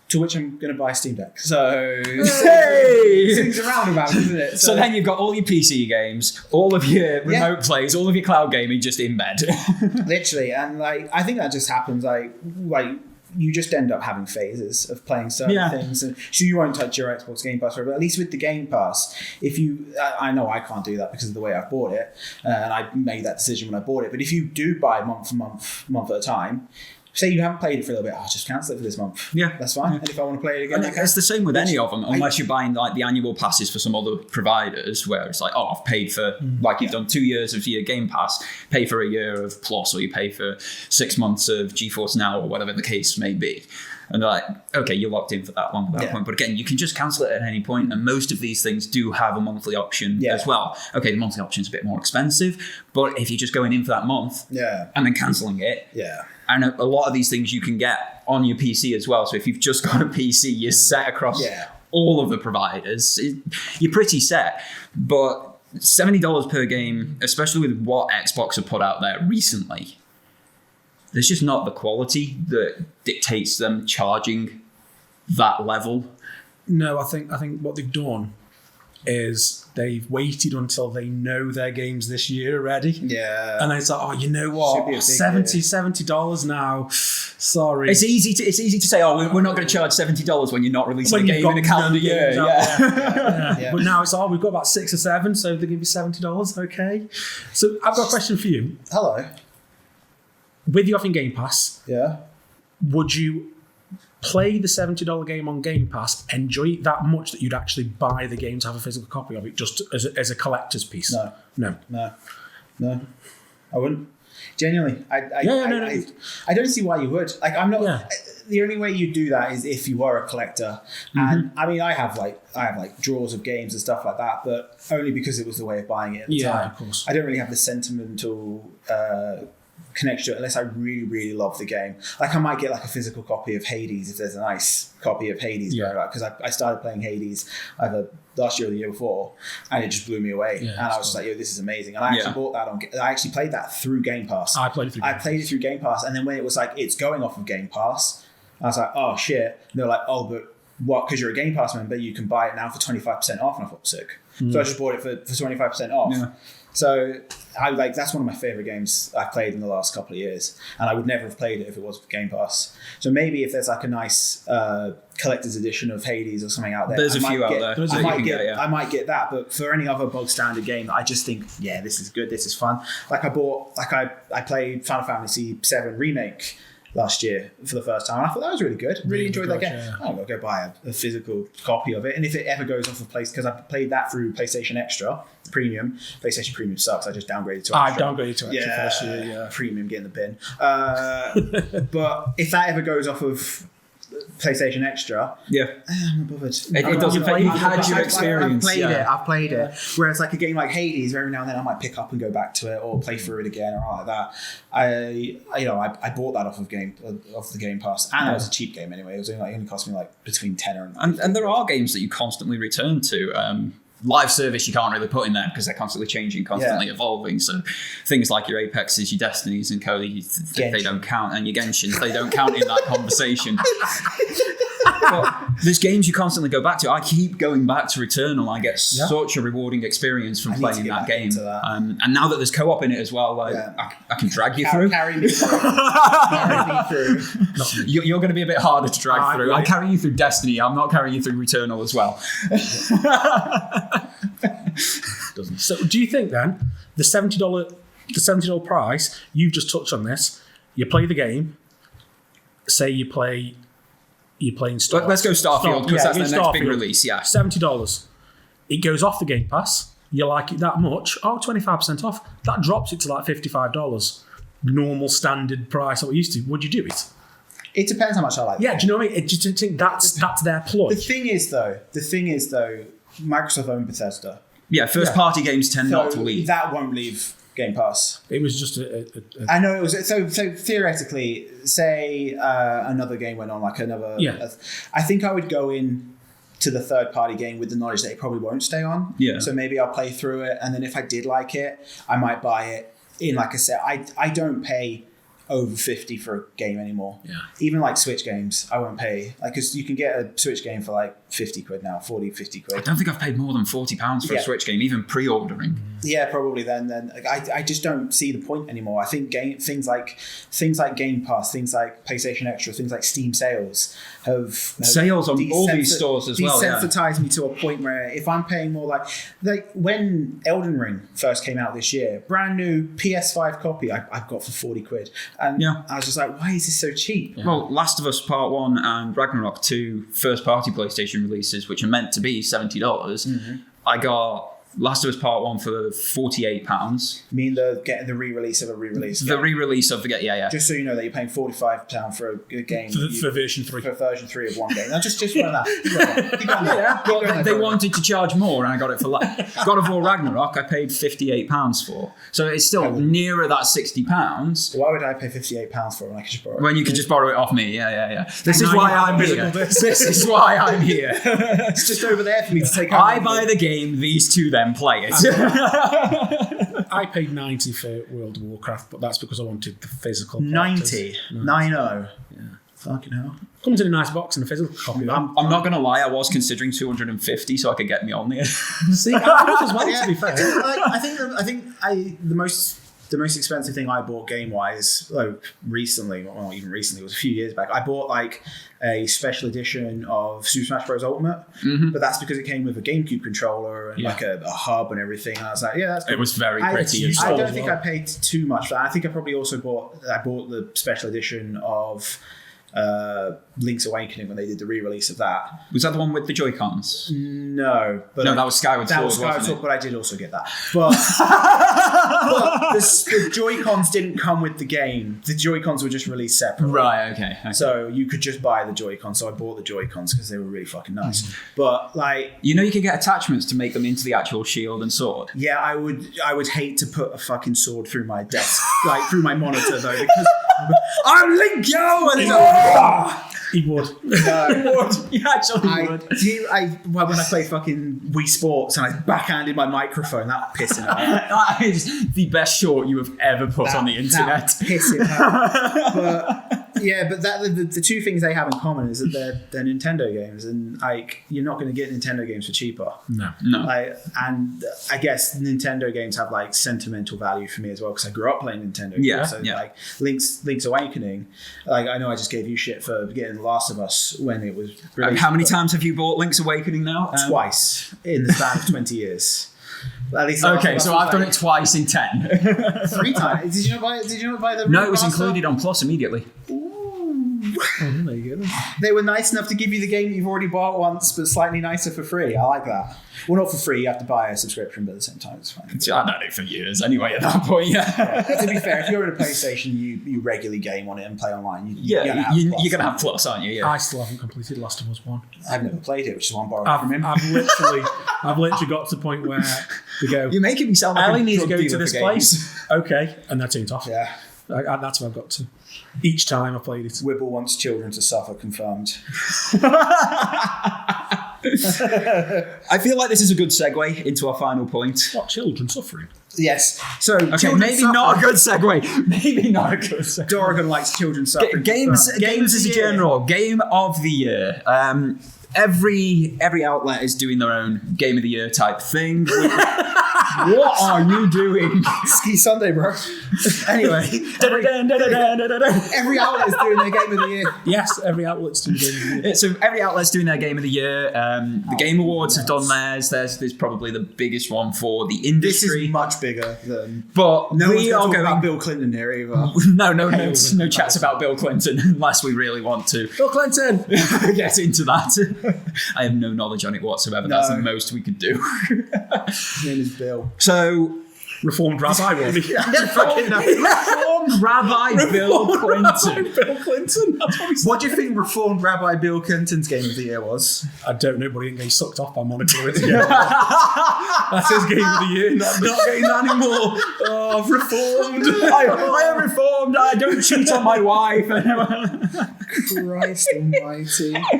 to which I'm going to buy a Steam Deck. So, things around about, isn't it? So then you've got all your PC games, all of your remote plays, all of your cloud gaming just in bed. Literally. And like, I think that just happens like you just end up having phases of playing certain things, and so you won't touch your Xbox Game Pass, but at least with the Game Pass, I know I can't do that because of the way I bought it, and I made that decision when I bought it. But if you do buy month at a time, say you haven't played it for a little bit, just cancel it for this month. Yeah, that's fine. And if I want to play it again, it's the same with any of them, unless you're buying like the annual passes for some other providers, where it's like, I've paid for you've done 2 years of your Game Pass, pay for a year of Plus, or you pay for 6 months of GeForce Now, or whatever the case may be. And they're like, okay, you're locked in for that long at that point. But again, you can just cancel it at any point, and most of these things do have a monthly option as well. Okay, the monthly option's a bit more expensive, but if you're just going in for that month and then cancelling it, and a lot of these things you can get on your PC as well. So if you've just got a PC, you're set across all of the providers. You're pretty set. But $70 per game, especially with what Xbox have put out there recently, there's just not the quality that dictates them charging that level. No, I think what they've done is they've waited until they know their games this year already. Yeah. And it's like, you know what? $70 now. Sorry. It's easy to say, we're not going to charge $70 when you're not releasing a game in a calendar year. But now it's we've got about 6 or 7, so they give you $70. Okay. So I've got a question for you. Hello. With you having Game Pass, would you play the $70 game on Game Pass, enjoy it that much that you'd actually buy the game to have a physical copy of it, just as a collector's piece? No. I wouldn't. Genuinely, I don't see why you would. Like, I'm not. Yeah. The only way you do that is if you are a collector. And I mean, I have drawers of games and stuff like that, but only because it was the way of buying it at the time. Of course. I don't really have the sentimental connection to it unless I really, really love the game. Like, I might get like a physical copy of Hades if there's a nice copy of Hades, because I started playing Hades either last year or the year before, and it just blew me away. And I was just like, this is amazing. And I actually bought that I actually played that through Game Pass. I played it through Game Pass, and then when it was like, it's going off of Game Pass, I was like, oh shit. And they're like, oh, but what? Because you're a Game Pass member, you can buy it now for 25% off. And I thought, sick. So I just bought it for 25% off. Yeah. So that's one of my favorite games I've played in the last couple of years, and I would never have played it if it was Game Pass. So maybe if there's like a nice collector's edition of Hades or something out there, there's a few out there. I might get that. But for any other bog standard game, I just think, this is good, this is fun. Like I played Final Fantasy VII Remake last year for the first time. And I thought that was really good. Really enjoyed that game. Yeah. I'm going to go buy a physical copy of it. And if it ever goes off of because I played that through PlayStation Extra Premium. PlayStation Premium sucks. I just downgraded to Extra. I downgraded to Extra for this year, yeah. Premium, get in the bin. But if that ever goes off of PlayStation Extra, I'm not bothered. It doesn't. You've had your experience. I've played it. Whereas like a game like Hades, every now and then I might pick up and go back to it or play through it again or like that. I bought that off the Game Pass, and it was a cheap game anyway. It only cost me like between 10 and there are games that you constantly return to. Live service you can't really put in there because they're constantly changing, constantly evolving. So things like your Apexes, your Destinies and Cody, they don't count, and your Genshins, they don't count in that conversation. But there's games you constantly go back to. I keep going back to Returnal. I get such a rewarding expence from playing that game. And now that there's co-op in it as well, I can drag you through. Carry me through. You're going to be a bit harder to drag through. I carry you through Destiny. I'm not carrying you through Returnal as well. So do you think then the $70 price, you've just touched on this, you play the game, say you're playing Starfield. Let's go Starfield because that's the next big release, $70. It goes off the Game Pass, you like it that much, 25% off, that drops it to like $55. Normal standard price that we used to. Would you do it? It depends how much I like it. Yeah, do you know what I mean? Do you think that's their ploy? The thing is though, Microsoft owned Bethesda. Yeah, first-party games tend not to leave. That won't leave Game Pass. It was just I know it was so theoretically. Say another game went on, like another. Yeah. I think I would go in to the third-party game with the knowledge that it probably won't stay on. Yeah. So maybe I'll play through it, and then if I did like it, I might buy it. Like I said, I don't pay over 50 for a game anymore. Yeah. Even like Switch games, I won't pay. Like, because you can get a Switch game for like 50 quid now, 40, 50 quid. I don't think I've paid more than £40 for a Switch game, even pre-ordering. Yeah, probably then. I just don't see the point anymore. I think things like Game Pass, things like PlayStation Extra, things like Steam sales have sales on all these stores as well. Desensitized me to a point where if I'm paying more, like when Elden Ring first came out this year, brand new PS5 copy, I got for 40 quid, and I was just like, why is this so cheap? Yeah. Well, Last of Us Part 1 and Ragnarok 2 first-party PlayStation releases, which are meant to be $70, I got Last of Us Part 1 for £48. You mean getting the re-release of a re-release? The re-release of the game, yeah. Just so you know that you're paying £45 for a game. For version 3. For version 3 of one game. Now just run that. They wanted to charge more and I got it for God of War Ragnarok I paid £58 for. So it's still nearer that £60. Why would I pay £58 for it when I could just borrow it? When you could just borrow it off me, yeah. This is why I'm here. This is why I'm here. It's just over there for me to take. I buy the game, these two then play it. I paid $90 for World of Warcraft, but that's because I wanted the physical. 90? 90? Yeah. Fucking hell. Comes in a nice box and a physical copy. I'm not going to lie, I was considering $250 so I could get me on there. See, I as well, to be fair. I think the most expensive thing I bought game-wise, recently, well, not even recently, it was a few years back, I bought like a special edition of Super Smash Bros. Ultimate, but that's because it came with a GameCube controller and like a hub and everything, and I was like, yeah, that's cool. It was very pretty. I don't think I paid too much for that. I think I probably also bought the special edition of Link's Awakening when they did the re-release of that. Was that the one with the Joy-Cons? No, that was Skyward Sword. That was Skyward Sword, but I did also get that. But, the Joy-Cons didn't come with the game. The Joy-Cons were just released separately. Right, okay. So you could just buy the Joy-Cons. So I bought the Joy-Cons because they were really fucking nice. But like, you could get attachments to make them into the actual shield and sword. Yeah, I would hate to put a fucking sword through my desk, like through my monitor though, because I'm Link, yo! And he would. He would. He actually would. When I played fucking Wii Sports and I backhanded my microphone, that pissed him off. That is the best short you have ever put on the internet. That pissed him off. But the two things they have in common is that they're Nintendo games, and like you're not going to get Nintendo games for cheaper. No. And I guess Nintendo games have like sentimental value for me as well because I grew up playing Nintendo games. Like Link's Awakening, like I know I just gave you shit for getting The Last of Us when it was released. How many times have you bought Link's Awakening now? Twice in the span of 20 years. At least okay, so I've done it twice in 10. 3 times. Did you not buy the? No, it was included on Plus immediately. Ooh. There you go. They were nice enough to give you the game that you've already bought once, but slightly nicer for free. I like that. Well, not for free. You have to buy a subscription, but at the same time, it's fine. I've known it for years anyway at that point, yeah. To be fair, if you're at a PlayStation, you regularly game on it and play online. You're going to have Plus, aren't you? Yeah. I still haven't completed Last of Us 1. I've never played it, which is why I'm borrowing from him. I've literally got to the point where they go, You're making me sound like Ellie a needs to drug go to dealer this for place. games. Okay. And that turns off. Yeah. That's where I've got to. Each time I played it. Wibble wants children to suffer, confirmed. I feel like this is a good segue into our final point. What, children suffering? Yes. So, Okay, maybe not a good segue. Maybe not a good segue. Dorgan likes children suffering. Games confirmed. as a of the year. general. Game of the year. Every outlet is doing their own Game of the Year type thing. What are you doing? Ski Sunday, bro. Anyway, every outlet is doing their Game of the Year. Yes, every outlet's doing Game of the Year. So every outlet's doing their Game of the Year. The Game Awards have done theirs. There's probably the biggest one for the This industry. is much bigger than... But No one's we are going to talk going... about Bill Clinton here either. No chats about Bill Clinton unless we really want to. Bill Clinton! Get into that. I have no knowledge on it whatsoever. That's the most we could do. His name is Bill. So, Reformed Rabbi, will be. Reformed Rabbi Bill Clinton. Bill Clinton. That's what he said. What do you think Reformed Rabbi Bill Clinton's Game of the Year was? I don't know, but he didn't get sucked off by Monica Lewinsky. That's his Game of the Year. Not getting that anymore. Oh, I've reformed. I am reformed. I don't cheat on my wife. Christ almighty.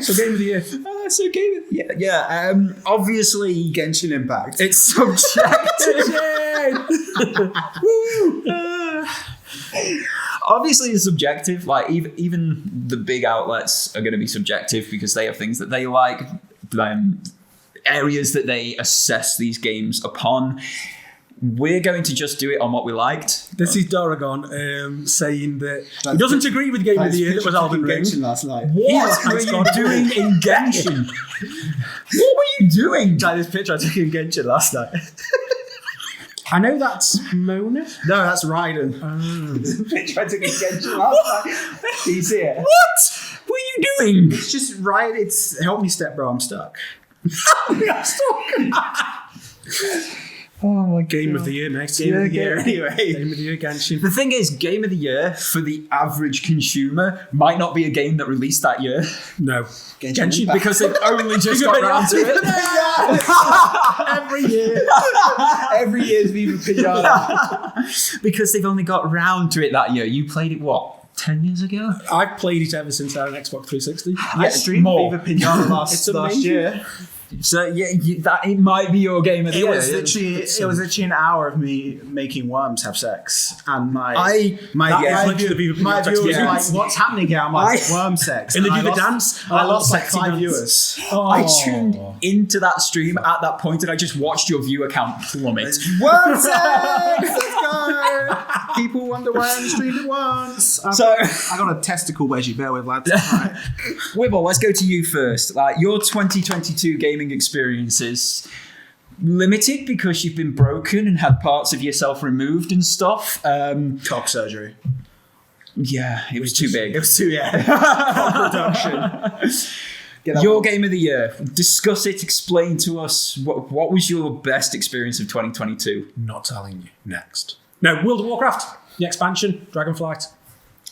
So Game of the Year. So Game of the Year. Yeah. Obviously, Genshin Impact. it's subjective. Obviously, it's subjective. Like even the big outlets are going to be subjective because they have things that they like, areas that they assess these games upon. We're going to just do it on what we liked. This is Doragon saying that he doesn't agree with Game of the Year that was Elden Ring. Genshin last night. What were you doing in Genshin? What were you doing? Like this picture I took in Genshin last night. I know that's Mona. No, that's Raiden. This picture I took in Genshin last night. Do you see it? What were you doing? It's just right. It's help me, step bro. I'm stuck. Oh my Game of the Year next. Game of the Year anyway. Game of the Year Genshin. The thing is, Game of the Year for the average consumer might not be a game that released that year No. Genshin Impact. because they've only just got around to it. Every year. Every year's Viva Pinata. Because they've only got round to it that year. You played it, what, 10 years ago? I've played it ever since I had an Xbox 360. I streamed more. Viva Pinata It's last amazing. year. So yeah, that it might be your game of the It year. was literally an hour of me making worms have sex, and my That was literally the Viva my Pinata viewers were experience. like, "What's happening here?" I'm like, "Worm sex." In the And I Viva lost- dance? and I lost like Sexy 5 dance. viewers. I tuned into that stream at that point, and I just watched your view account plummet. Worm sex. Let's go. People wonder why I only streamed it once. So, I got a testicle wedgie. Bear with lads. Right. Wibble, let's go to you first. Like your 2022 gaming experiences, limited because you've been broken and had parts of yourself removed and stuff. Cock surgery. Yeah, it was too big. It was too cock reduction. Your game of the year. Discuss it. Explain to us what was your best experience of 2022. Not telling you. Next. No, World of Warcraft. The expansion. Dragonflight.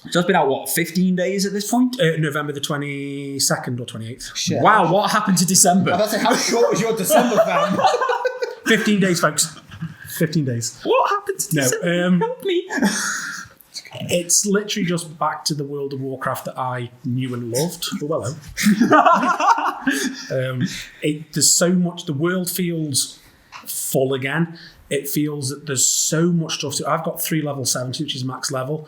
So it's been out, what, 15 days at this point? November the 22nd or 28th. Shit. Wow, what happened to December? I was about to say, how short was your December fan? 15 days, folks. 15 days. What happened to December? Help me. It's literally just back to the World of Warcraft that I knew and loved. Oh, hello. There's so much. The world feels full again. It feels that there's so much stuff to. I've got 3 level 70, which is max level,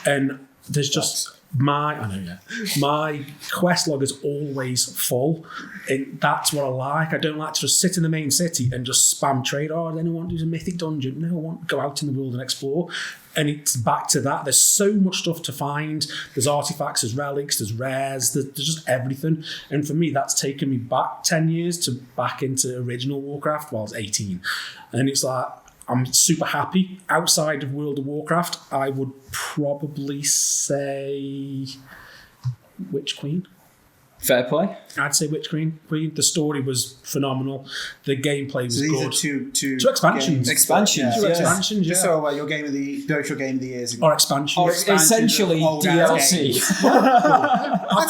and there's just my quest log is always full, and that's what I like. I don't like to just sit in the main city and just spam trade. Oh, I don't want to do a mythic dungeon. No, I want to go out in the world and explore. And it's back to that. There's so much stuff to find. There's artifacts, there's relics, there's rares, there's just everything. And for me, that's taken me back 10 years to back into original Warcraft while I was 18. And it's like, I'm super happy. Outside of World of Warcraft, I would probably say Witch Queen. Fair play. I'd say Witch Queen. The story was phenomenal. The gameplay was So these good. are two expansions. games. Expansions, Two yeah. expansions, Just yeah. so your game of the both your game of the years Or expansions. Or expansions essentially of old-ass DLC. games. It's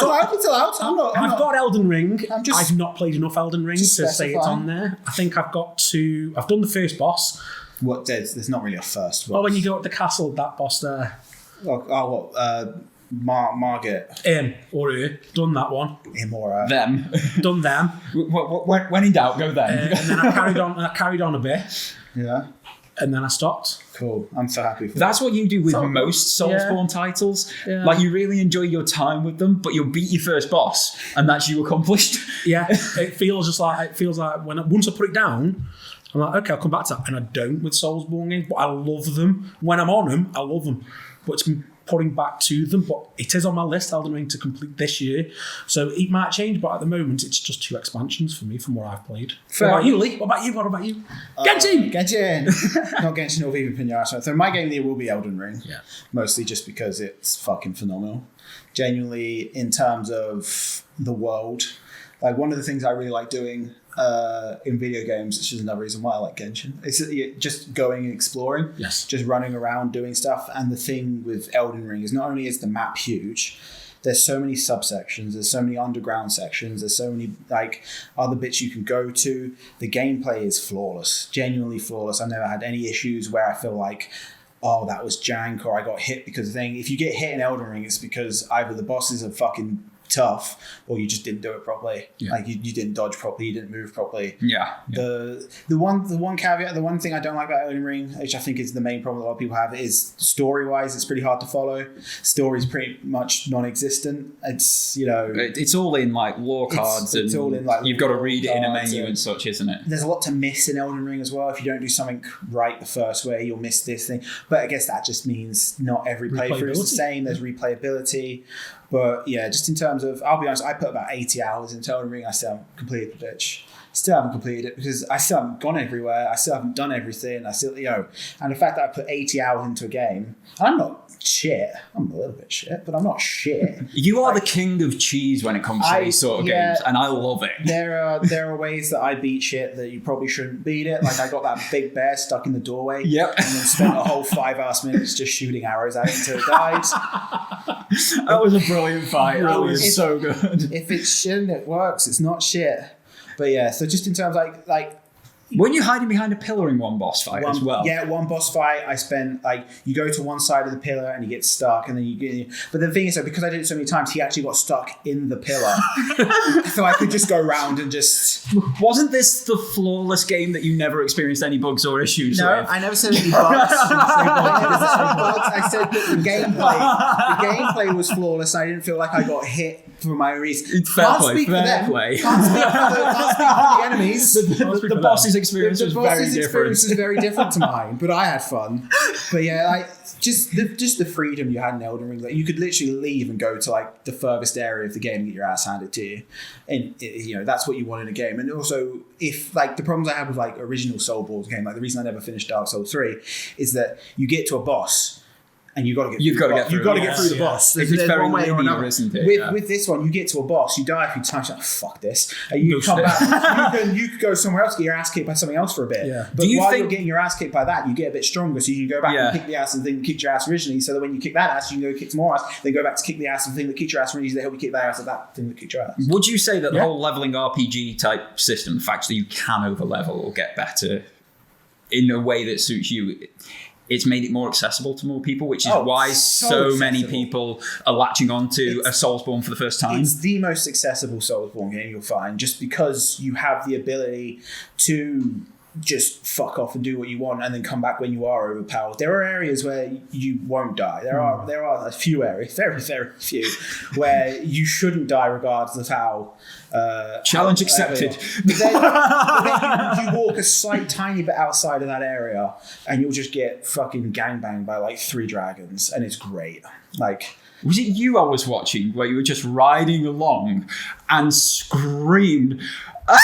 allowed. It's allowed. I've got Elden Ring. just- I've not played enough Elden Ring to just say it's specifying. on there. I think I've done the first boss. What there's not really a first. Well, when you go at the castle, that boss there. Margaret. Or her. Done that one. Imora. Them. Done them. When in doubt, go them. And then I carried on a bit. Yeah. And then I stopped. Cool. I'm so happy for That's what you do with So- most Soulsborne titles. Yeah. Like, you really enjoy your time with them, but you'll beat your first boss, and that's you accomplished. Yeah. It feels like once I put it down, I'm like, okay, I'll come back to that. And I don't with Soulsborne games, but I love them. When I'm on them, I love them. But it's putting back to them. But it is on my list, Elden Ring, to complete this year. So it might change, but at the moment, it's just 2 expansions for me from what I've played. Fair. What about you, Lee? What about you? Genshin! Genshin. Not Genshin or Viva Pinata. So my game of the year will be Elden Ring. Yeah. Mostly just because it's fucking phenomenal. Genuinely, in terms of the world, like one of the things I really like doing in video games, which is another reason why I like Genshin, it's just going and exploring. Yes. Just running around doing stuff. And the thing with Elden Ring is not only is the map huge, there's so many subsections, there's so many underground sections, there's so many like other bits you can go to. The gameplay is flawless, genuinely flawless. I've never had any issues where I feel like, oh, that was jank, or I got hit because of the thing. If you get hit in Elden Ring, it's because either the bosses are fucking tough or you just didn't do it properly. Yeah. Like you didn't dodge properly, you didn't move properly. Yeah. The one caveat, the one thing I don't like about Elden Ring, which I think is the main problem a lot of people have, is story-wise, it's pretty hard to follow. Story's pretty much non-existent. It's, It's all in like lore cards, it's and all in, like, you've got to lore read it in a cards menu and- and such, isn't it? there's a lot to miss in Elden Ring as well. If you don't do something right the first way, you'll miss this thing. But I guess that just means not every playthrough is the same. There's replayability. But yeah, just in terms of, I'll be honest, I put about 80 hours into Elden Ring. I still haven't completed the bitch. Still haven't completed it because I still haven't gone everywhere. I still haven't done everything. And the fact that I put 80 hours into a game, and I'm not shit. I'm a little bit shit, but I'm not shit. You are the king of cheese when it comes to these sort of games, and I love it. There are ways that I beat shit that you probably shouldn't beat it. Like I got that big bear stuck in the doorway. Yep. And then spent a whole 5 minutes just shooting arrows at it until it died. That was a brilliant fight. That was If- so good. If it's shit and it works, it's not shit. But yeah, so just in terms of like Weren't you hiding behind a pillar in one boss fight as well? Yeah, one boss fight. I spent you go to one side of the pillar and you get stuck, and then you get. But the thing is, because I did it so many times, he actually got stuck in the pillar, so I could just go around and just. Wasn't this the flawless game that you never experienced any bugs or issues No, with? I never said any bugs. I said that the gameplay was flawless. And I didn't feel like I got hit for my own reason. It's fair play. Can't speak for the enemies. The boss's experience The was boss's very different. experience is very different to mine, but I had fun. But yeah, just the freedom you had in Elden Ring, like you could literally leave and go to the furthest area of the game and get your ass handed to you, and that's what you want in a game. And also, if the problems I have with original Soulsborne game, the reason I never finished Dark Souls 3 is that you get to a boss. And you've got to get through the boss. It's very one way or linear, another. isn't it? With this one, you get to a boss, you die a few times, fuck this. And you come back, you could go somewhere else, get your ass kicked by something else for a bit. Yeah. But while you're getting your ass kicked by that, you get a bit stronger, so you can go back and kick the ass and the thing that kicked your ass originally, so that when you kick that ass, you can go kick some more ass, then go back to kick the ass and the thing that kicked your ass originally, so they help you kick that ass at that thing that kicked your ass. Would you say that the whole leveling RPG type system, the fact that you can over level or get better in a way that suits you, it's made it more accessible to more people, which is why so many people are latching on to a Soulsborne for the first time? It's the most accessible Soulsborne game you'll find, just because you have the ability to just fuck off and do what you want and then come back when you are overpowered. There are areas where you won't die. There are a few areas, very, very few, where you shouldn't die regardless of how... Challenge accepted. But then you walk a slight tiny bit outside of that area and you'll just get fucking gangbanged by 3 dragons, and it's great. Was it you I was watching where you were just riding along and screamed, "Ah,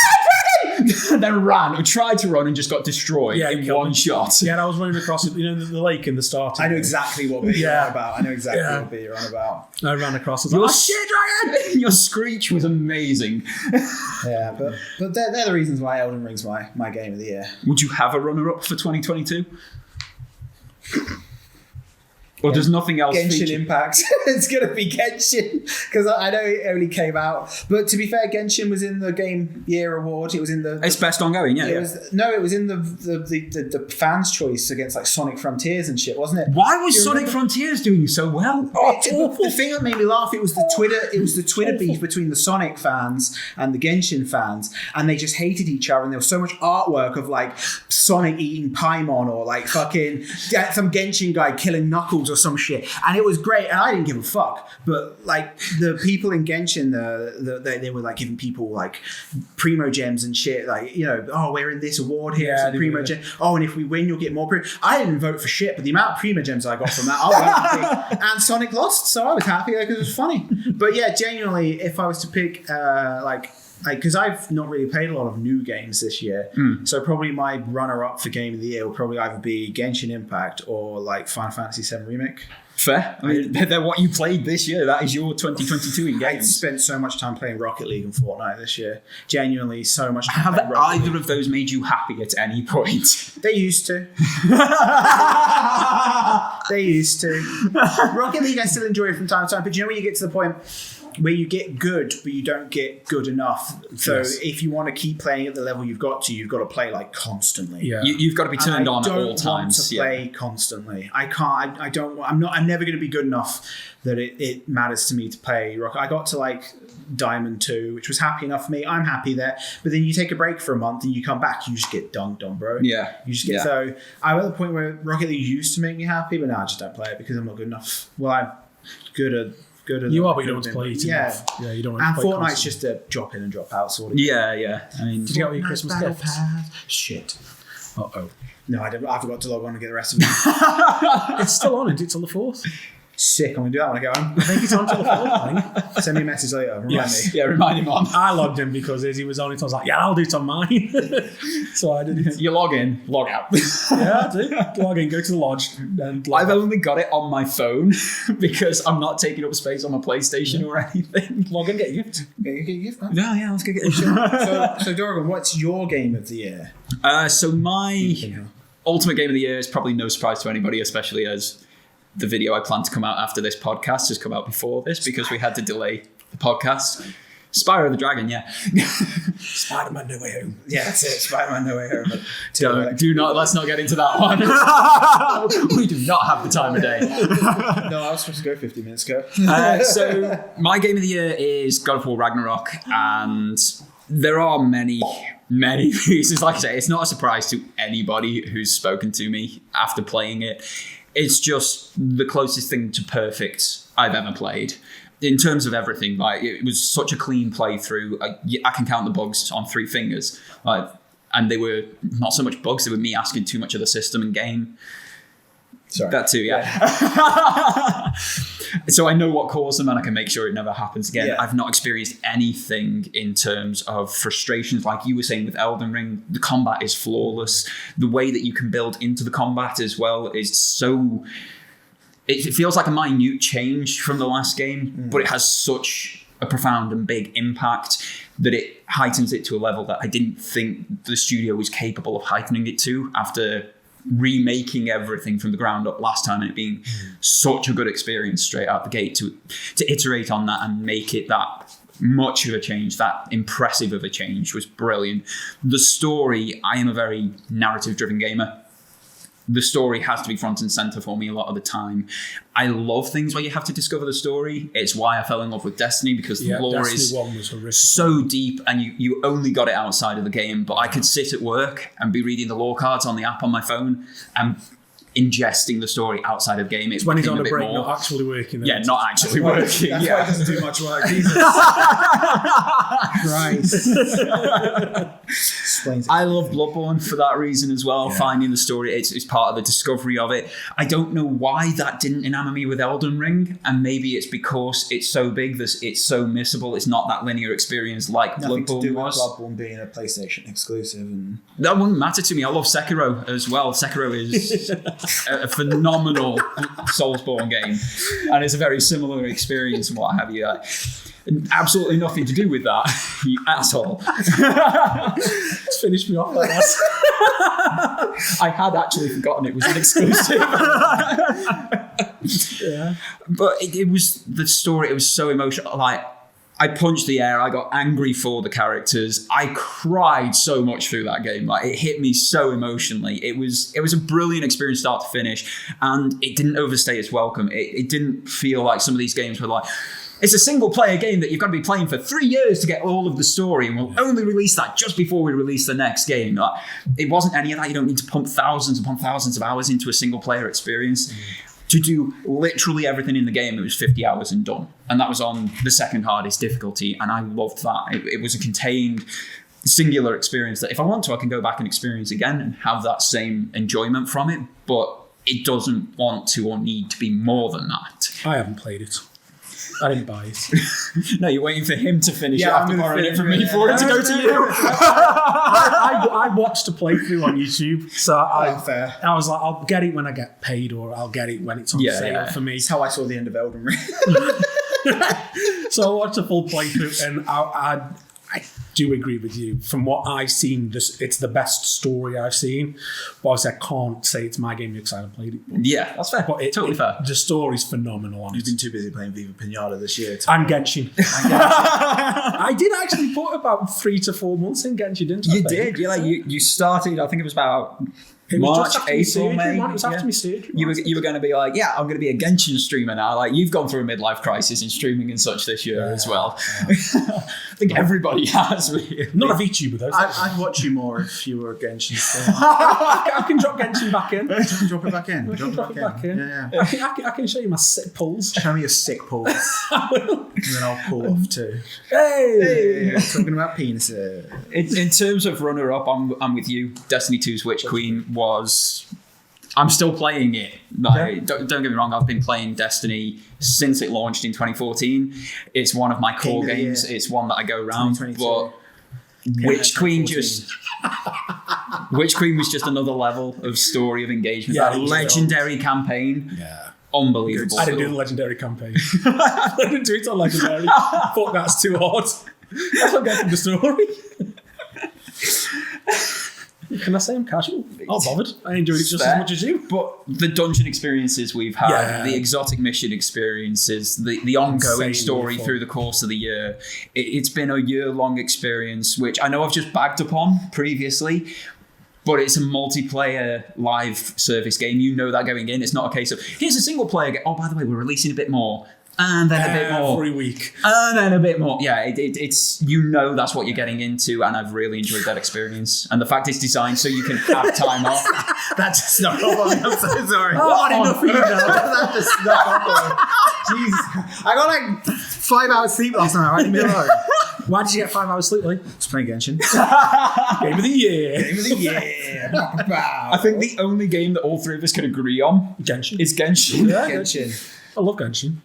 dragon! then ran or tried to run and just got destroyed in one shot. Yeah, and I was running across it, the lake in the start. I know exactly what bit you're on about. What bit you're on about. I ran across it. Like, shit, dragon! Your screech was amazing. Yeah, but they're the reasons why Elden Ring's my game of the year. Would you have a runner-up for 2022? Or there's nothing else? Genshin Impact. It's going to be Genshin because I know it only came out. But to be fair, Genshin was in the Game Year Award. It was in the. It's best ongoing, yeah. It was in the fans' choice against like Sonic Frontiers and shit, wasn't it? Why was Sonic Frontiers doing so well? The thing that made me laugh, it was the Twitter beef between the Sonic fans and the Genshin fans, and they just hated each other. And there was so much artwork of like Sonic eating Paimon or like fucking some Genshin guy killing Knuckles or some shit, and it was great, and I didn't give a fuck. But like the people in Genshin, they were like giving people like primo gems and shit, like we're in this award here, so primo gem. Oh, and if we win, you'll get more primo. I didn't vote for shit, but the amount of primo gems I got from that, I was happy. And Sonic lost, so I was happy because it was funny. But yeah, genuinely, if I was to pick because I've not really played a lot of new games this year, so probably my runner-up for Game of the Year will probably either be Genshin Impact or like Final Fantasy VII Remake. Fair. I mean, they're what you played this year. That is your 2022 in games. I spent so much time playing Rocket League and Fortnite this year. Genuinely, so much time. Have either of those made you happy at any point? They used to. They used to. Rocket League, I still enjoy it from time to time, but when you get to the point where you get good, but you don't get good enough. So if you want to keep playing at the level you've got to play like constantly. Yeah. You've got to be turned on at all times. I don't want to play constantly. I can't. I'm never going to be good enough that it matters to me to play Rocket. I got to like Diamond 2, which was happy enough for me. I'm happy there. But then you take a break for a month and you come back, you just get dunked on, bro. Yeah. You just get so. I'm at the point where Rocket League used to make me happy, but now I just don't play it because I'm not good enough. Well, I'm good at. You are, but you don't want to play it enough. Yeah, you don't want to play. And Fortnite's just a drop in and drop out sort of. Yeah. I mean, did you get all your Christmas gifts? Shit. Uh-oh. No, I forgot to log on and get the rest of it. It's still on, isn't it? Till the 4th. Sick, I'm going to do that when I get home. I think it's on till the 4th, I think. Send me a message later. Remind me. Yeah, remind him on. I logged in because he was on it. I was like, yeah, I'll do it on mine. So I did it. You log in, log out. Yeah, I do. Log in, go to the lodge. And I've only got it on my phone because I'm not taking up space on my PlayStation or anything. Log in, get a gift. Get a gift, man. Yeah, let's go get a gift. So Dorgan, what's your game of the year? So my ultimate game of the year is probably no surprise to anybody, especially as the video I plan to come out after this podcast has come out before this because we had to delay the podcast. Spyro the Dragon, yeah. Spider-Man No Way Home. Yeah, that's it. Spider-Man No Way Home. Let's not get into that one. We do not have the time of day. No, I was supposed to go 50 minutes ago. So my game of the year is God of War Ragnarok, and there are many reasons. Like I say, it's not a surprise to anybody who's spoken to me after playing it. It's just the closest thing to perfect I've ever played. In terms of everything, like it was such a clean playthrough. I can count the bugs on 3 fingers. And they were not so much bugs, they were me asking too much of the system and game. Sorry. That too, yeah. So I know what caused them and I can make sure it never happens again. Yeah. I've not experienced anything in terms of frustrations. Like you were saying with Elden Ring, the combat is flawless. The way that you can build into the combat as well is so... It feels like a minute change from the last game, but it has such a profound and big impact that it heightens it to a level that I didn't think the studio was capable of heightening it to after remaking everything from the ground up last time, and it being such a good experience straight out the gate to iterate on that and make it that much of a change, that impressive of a change was brilliant. The story, I am a very narrative driven gamer. The story has to be front and center for me a lot of the time. I love things where you have to discover the story. It's why I fell in love with Destiny, because the lore is so deep and you only got it outside of the game. But I could sit at work and be reading the lore cards on the app on my phone and ingesting the story outside of game. It's when he's on a bit break, more, not actually working. Yeah, not actually working. That's why he doesn't do much work. Jesus Christ. Explains it. I love Bloodborne for that reason as well. Finding the story, it's part of the discovery of it. I don't know why that didn't enamor me with Elden Ring, and maybe it's because it's so big that it's so missable. It's not that linear experience like Nothing to Bloodborne do was. with Bloodborne being a PlayStation exclusive, and That wouldn't matter to me. I love Sekiro as well. Sekiro is a phenomenal Soulsborne game, and it's a very similar experience and what have you. Absolutely nothing to do with that, you asshole. Just finish me off like that. I had actually forgotten it was an exclusive. Yeah. But it was the story. It was so emotional. Like, I punched the air. I got angry for the characters. I cried so much through that game. Like, it hit me so emotionally. It was a brilliant experience, start to finish, and it didn't overstay its welcome. It didn't feel like some of these games were like, it's a single player game that you've got to be playing for 3 years to get all of the story, and we'll only release that just before we release the next game. Like, it wasn't any of that. You don't need to pump thousands upon thousands of hours into a single player experience. To do literally everything in the game, it was 50 hours and done. And that was on the second hardest difficulty, and I loved that. It was a contained, singular experience that if I want to, I can go back and experience again and have that same enjoyment from it, but it doesn't want to or need to be more than that. I haven't played it. I didn't buy it. No, you're waiting for him to finish it I'm after gonna borrowing it finish from me it. for it to go to you. I watched a playthrough on YouTube, so fair. I was like, I'll get it when I get paid, or I'll get it when it's on sale for me. It's how I saw the end of Elden Ring. So I watched a full playthrough, and I do agree with you. From what I've seen, it's the best story I've seen. But obviously, I can't say it's my game because I haven't played it. Yeah, that's fair. But Totally fair. The story's phenomenal on it. You've been too busy playing Viva Pinata this year. And Genshin. I did actually put about 3 to 4 months in Genshin, didn't I? You did. You started, I think it was about It was March, just after April, my surgery, May. man. It was after my surgery. You were going to be like, yeah, I'm going to be a Genshin streamer now. Like, you've gone through a midlife crisis in streaming and such this year as well. I think everybody has. Really. Not a VTuber though. I'd watch you more if you were a Genshin streamer. I can drop Genshin back in. Drop it back in. Drop it back in. Yeah. I can show you my sick pulls. Show me your sick pulls. And then I'll pull off too. Hey! Talking about penises. In terms of runner-up, I'm with you. Destiny 2's Witch Queen was... I'm still playing it. Like, don't get me wrong, I've been playing Destiny since it launched in 2014. It's one of my core games. It's one that I go around. But Witch Queen Witch Queen was just another level of story, of engagement. Yeah, that legendary campaign. Yeah. Unbelievable. I didn't do the legendary campaign. I didn't do it on legendary. Fuck, that's too hard. That's not getting the story. Can I say I'm casual? Not bothered. I enjoyed it just as much as you. But the dungeon experiences we've had, the exotic mission experiences, the ongoing story through the course of the year, it's been a year-long experience, which I know I've just bagged upon previously, but it's a multiplayer live service game. You know that going in. It's not a case of, here's a single-player game. Oh, by the way, we're releasing a bit more. And then a bit more. Every week. And then a bit more. Yeah, it's that's what you're getting into, and I've really enjoyed that experience. And the fact it's designed so you can have time off. That's just not on. I'm so sorry. What enough for you now? That just snuck up on me. Jesus. I got like 5 hours sleep last night. Right in the middle. Why did you get 5 hours sleep, Lee? Just playing Genshin. Game of the year. Game of the year. I think the only game that all three of us can agree on Genshin. is Genshin. Yeah, Genshin. I love Genshin.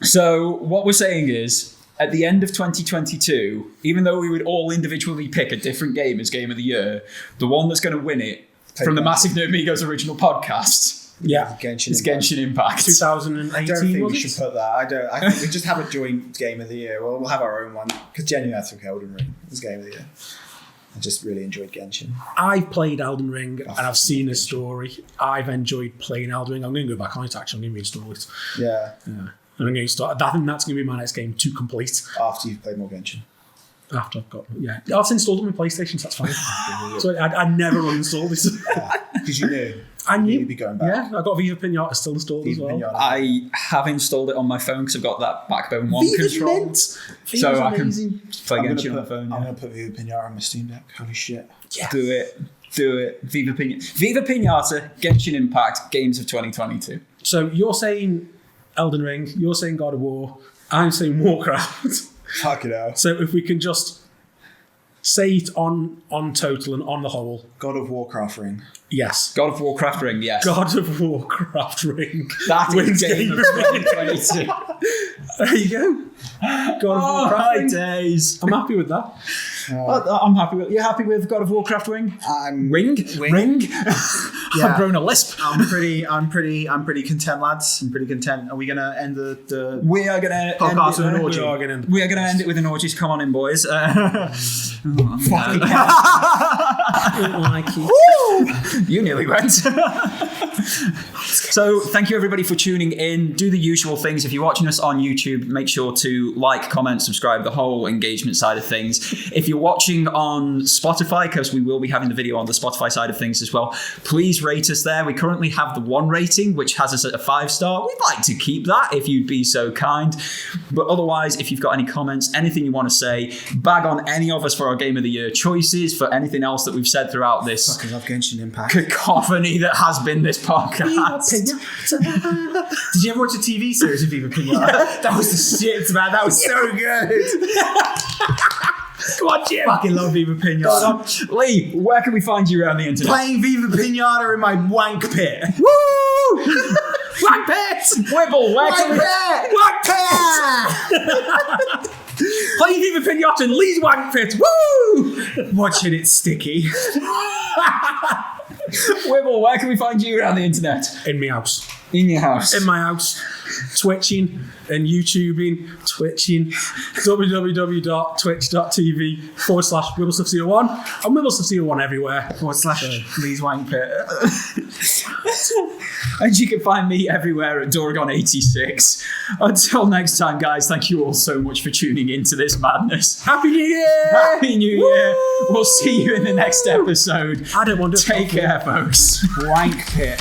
So what we're saying is, at the end of 2022, even though we would all individually pick a different game as Game of the Year, the one that's going to win it from the massive Nerdmigo's original podcast is Genshin Impact. 2018, I don't think we should put that. I think we just have a joint Game of the Year. We'll have our own one. Because genuinely, I took Elden Ring as Game of the Year. I just really enjoyed Genshin. I've played Elden Ring and I've seen the story. I've enjoyed playing Elden Ring. I'm going to go back on it, actually. I'm going to reinstall it. Yeah. And I'm going to start. I think that's going to be my next game to complete. After you've played more Genshin. After I've got, I've installed it on my PlayStation, so that's fine. So I never uninstalled it. Because you knew. I knew. You'd be going back. Yeah, I've got Viva Pinata still installed as well. I have installed it on my phone because I've got that Backbone 1 Viva's control. mint. So Viva's I can amazing. play Genshin on my phone. I'm going to put Viva Pinata on my Steam Deck. Holy shit. Yes. Do it. Do it. Viva Pinata, Genshin Impact, Games of 2022. So you're saying Elden Ring, you're saying God of War, I'm saying Warcraft. Fuck it out. So if we can just say it on total and on the whole. God of Warcraft ring. Yes. God of Warcraft ring, yes. God of Warcraft ring. That wins is Game of 2022. There you go. God of Warcraft ring. Days. I'm happy with that. I'm happy with. You're happy with God of Warcraft ring? Ring. I've grown a lisp. I'm pretty content, lads. I'm pretty content. Are we gonna end the We are gonna podcast with an orgy? We are gonna end it with an orgy. Come on in, boys. Fucking Like you. You nearly went. So thank you everybody for tuning in. Do the usual things. If you're watching us on YouTube, make sure to like, comment, subscribe, the whole engagement side of things. If you're watching on Spotify, because we will be having the video on the Spotify side of things as well, please rate us there. We currently have the 1 rating, which has us at a 5-star. We'd like to keep that if you'd be so kind. But otherwise, if you've got any comments, anything you want to say, bag on any of us for our Game of the Year choices, for anything else that we've said throughout this fucking love Genshin Impact cacophony that has been this podcast. Did you ever watch a TV series of Viva Pinata? That was the shit, man. That was so good. Come on, Jim. Fucking love Viva Pinata. Lee, where can we find you around the internet? Playing Viva Pinata in my wank pit. Woo! Wank pit! Wibble, where can we... Wank pit! Playing Viva Pinata in Lee's wank pit. Woo! Watching it sticky. Wibble, where can we find you around the internet? In my house. In your house. In my house. Twitching and YouTubing. Twitching. www.twitch.tv/WibbleStuffCO1 and WibbleStuffCO1 everywhere. / Lee's wank pit. And you can find me everywhere at Doragon86. Until next time, guys, thank you all so much for tuning into this madness. Happy New Year! Happy New Year! We'll see you in the next episode. I don't want to take care, folks. Wank pit.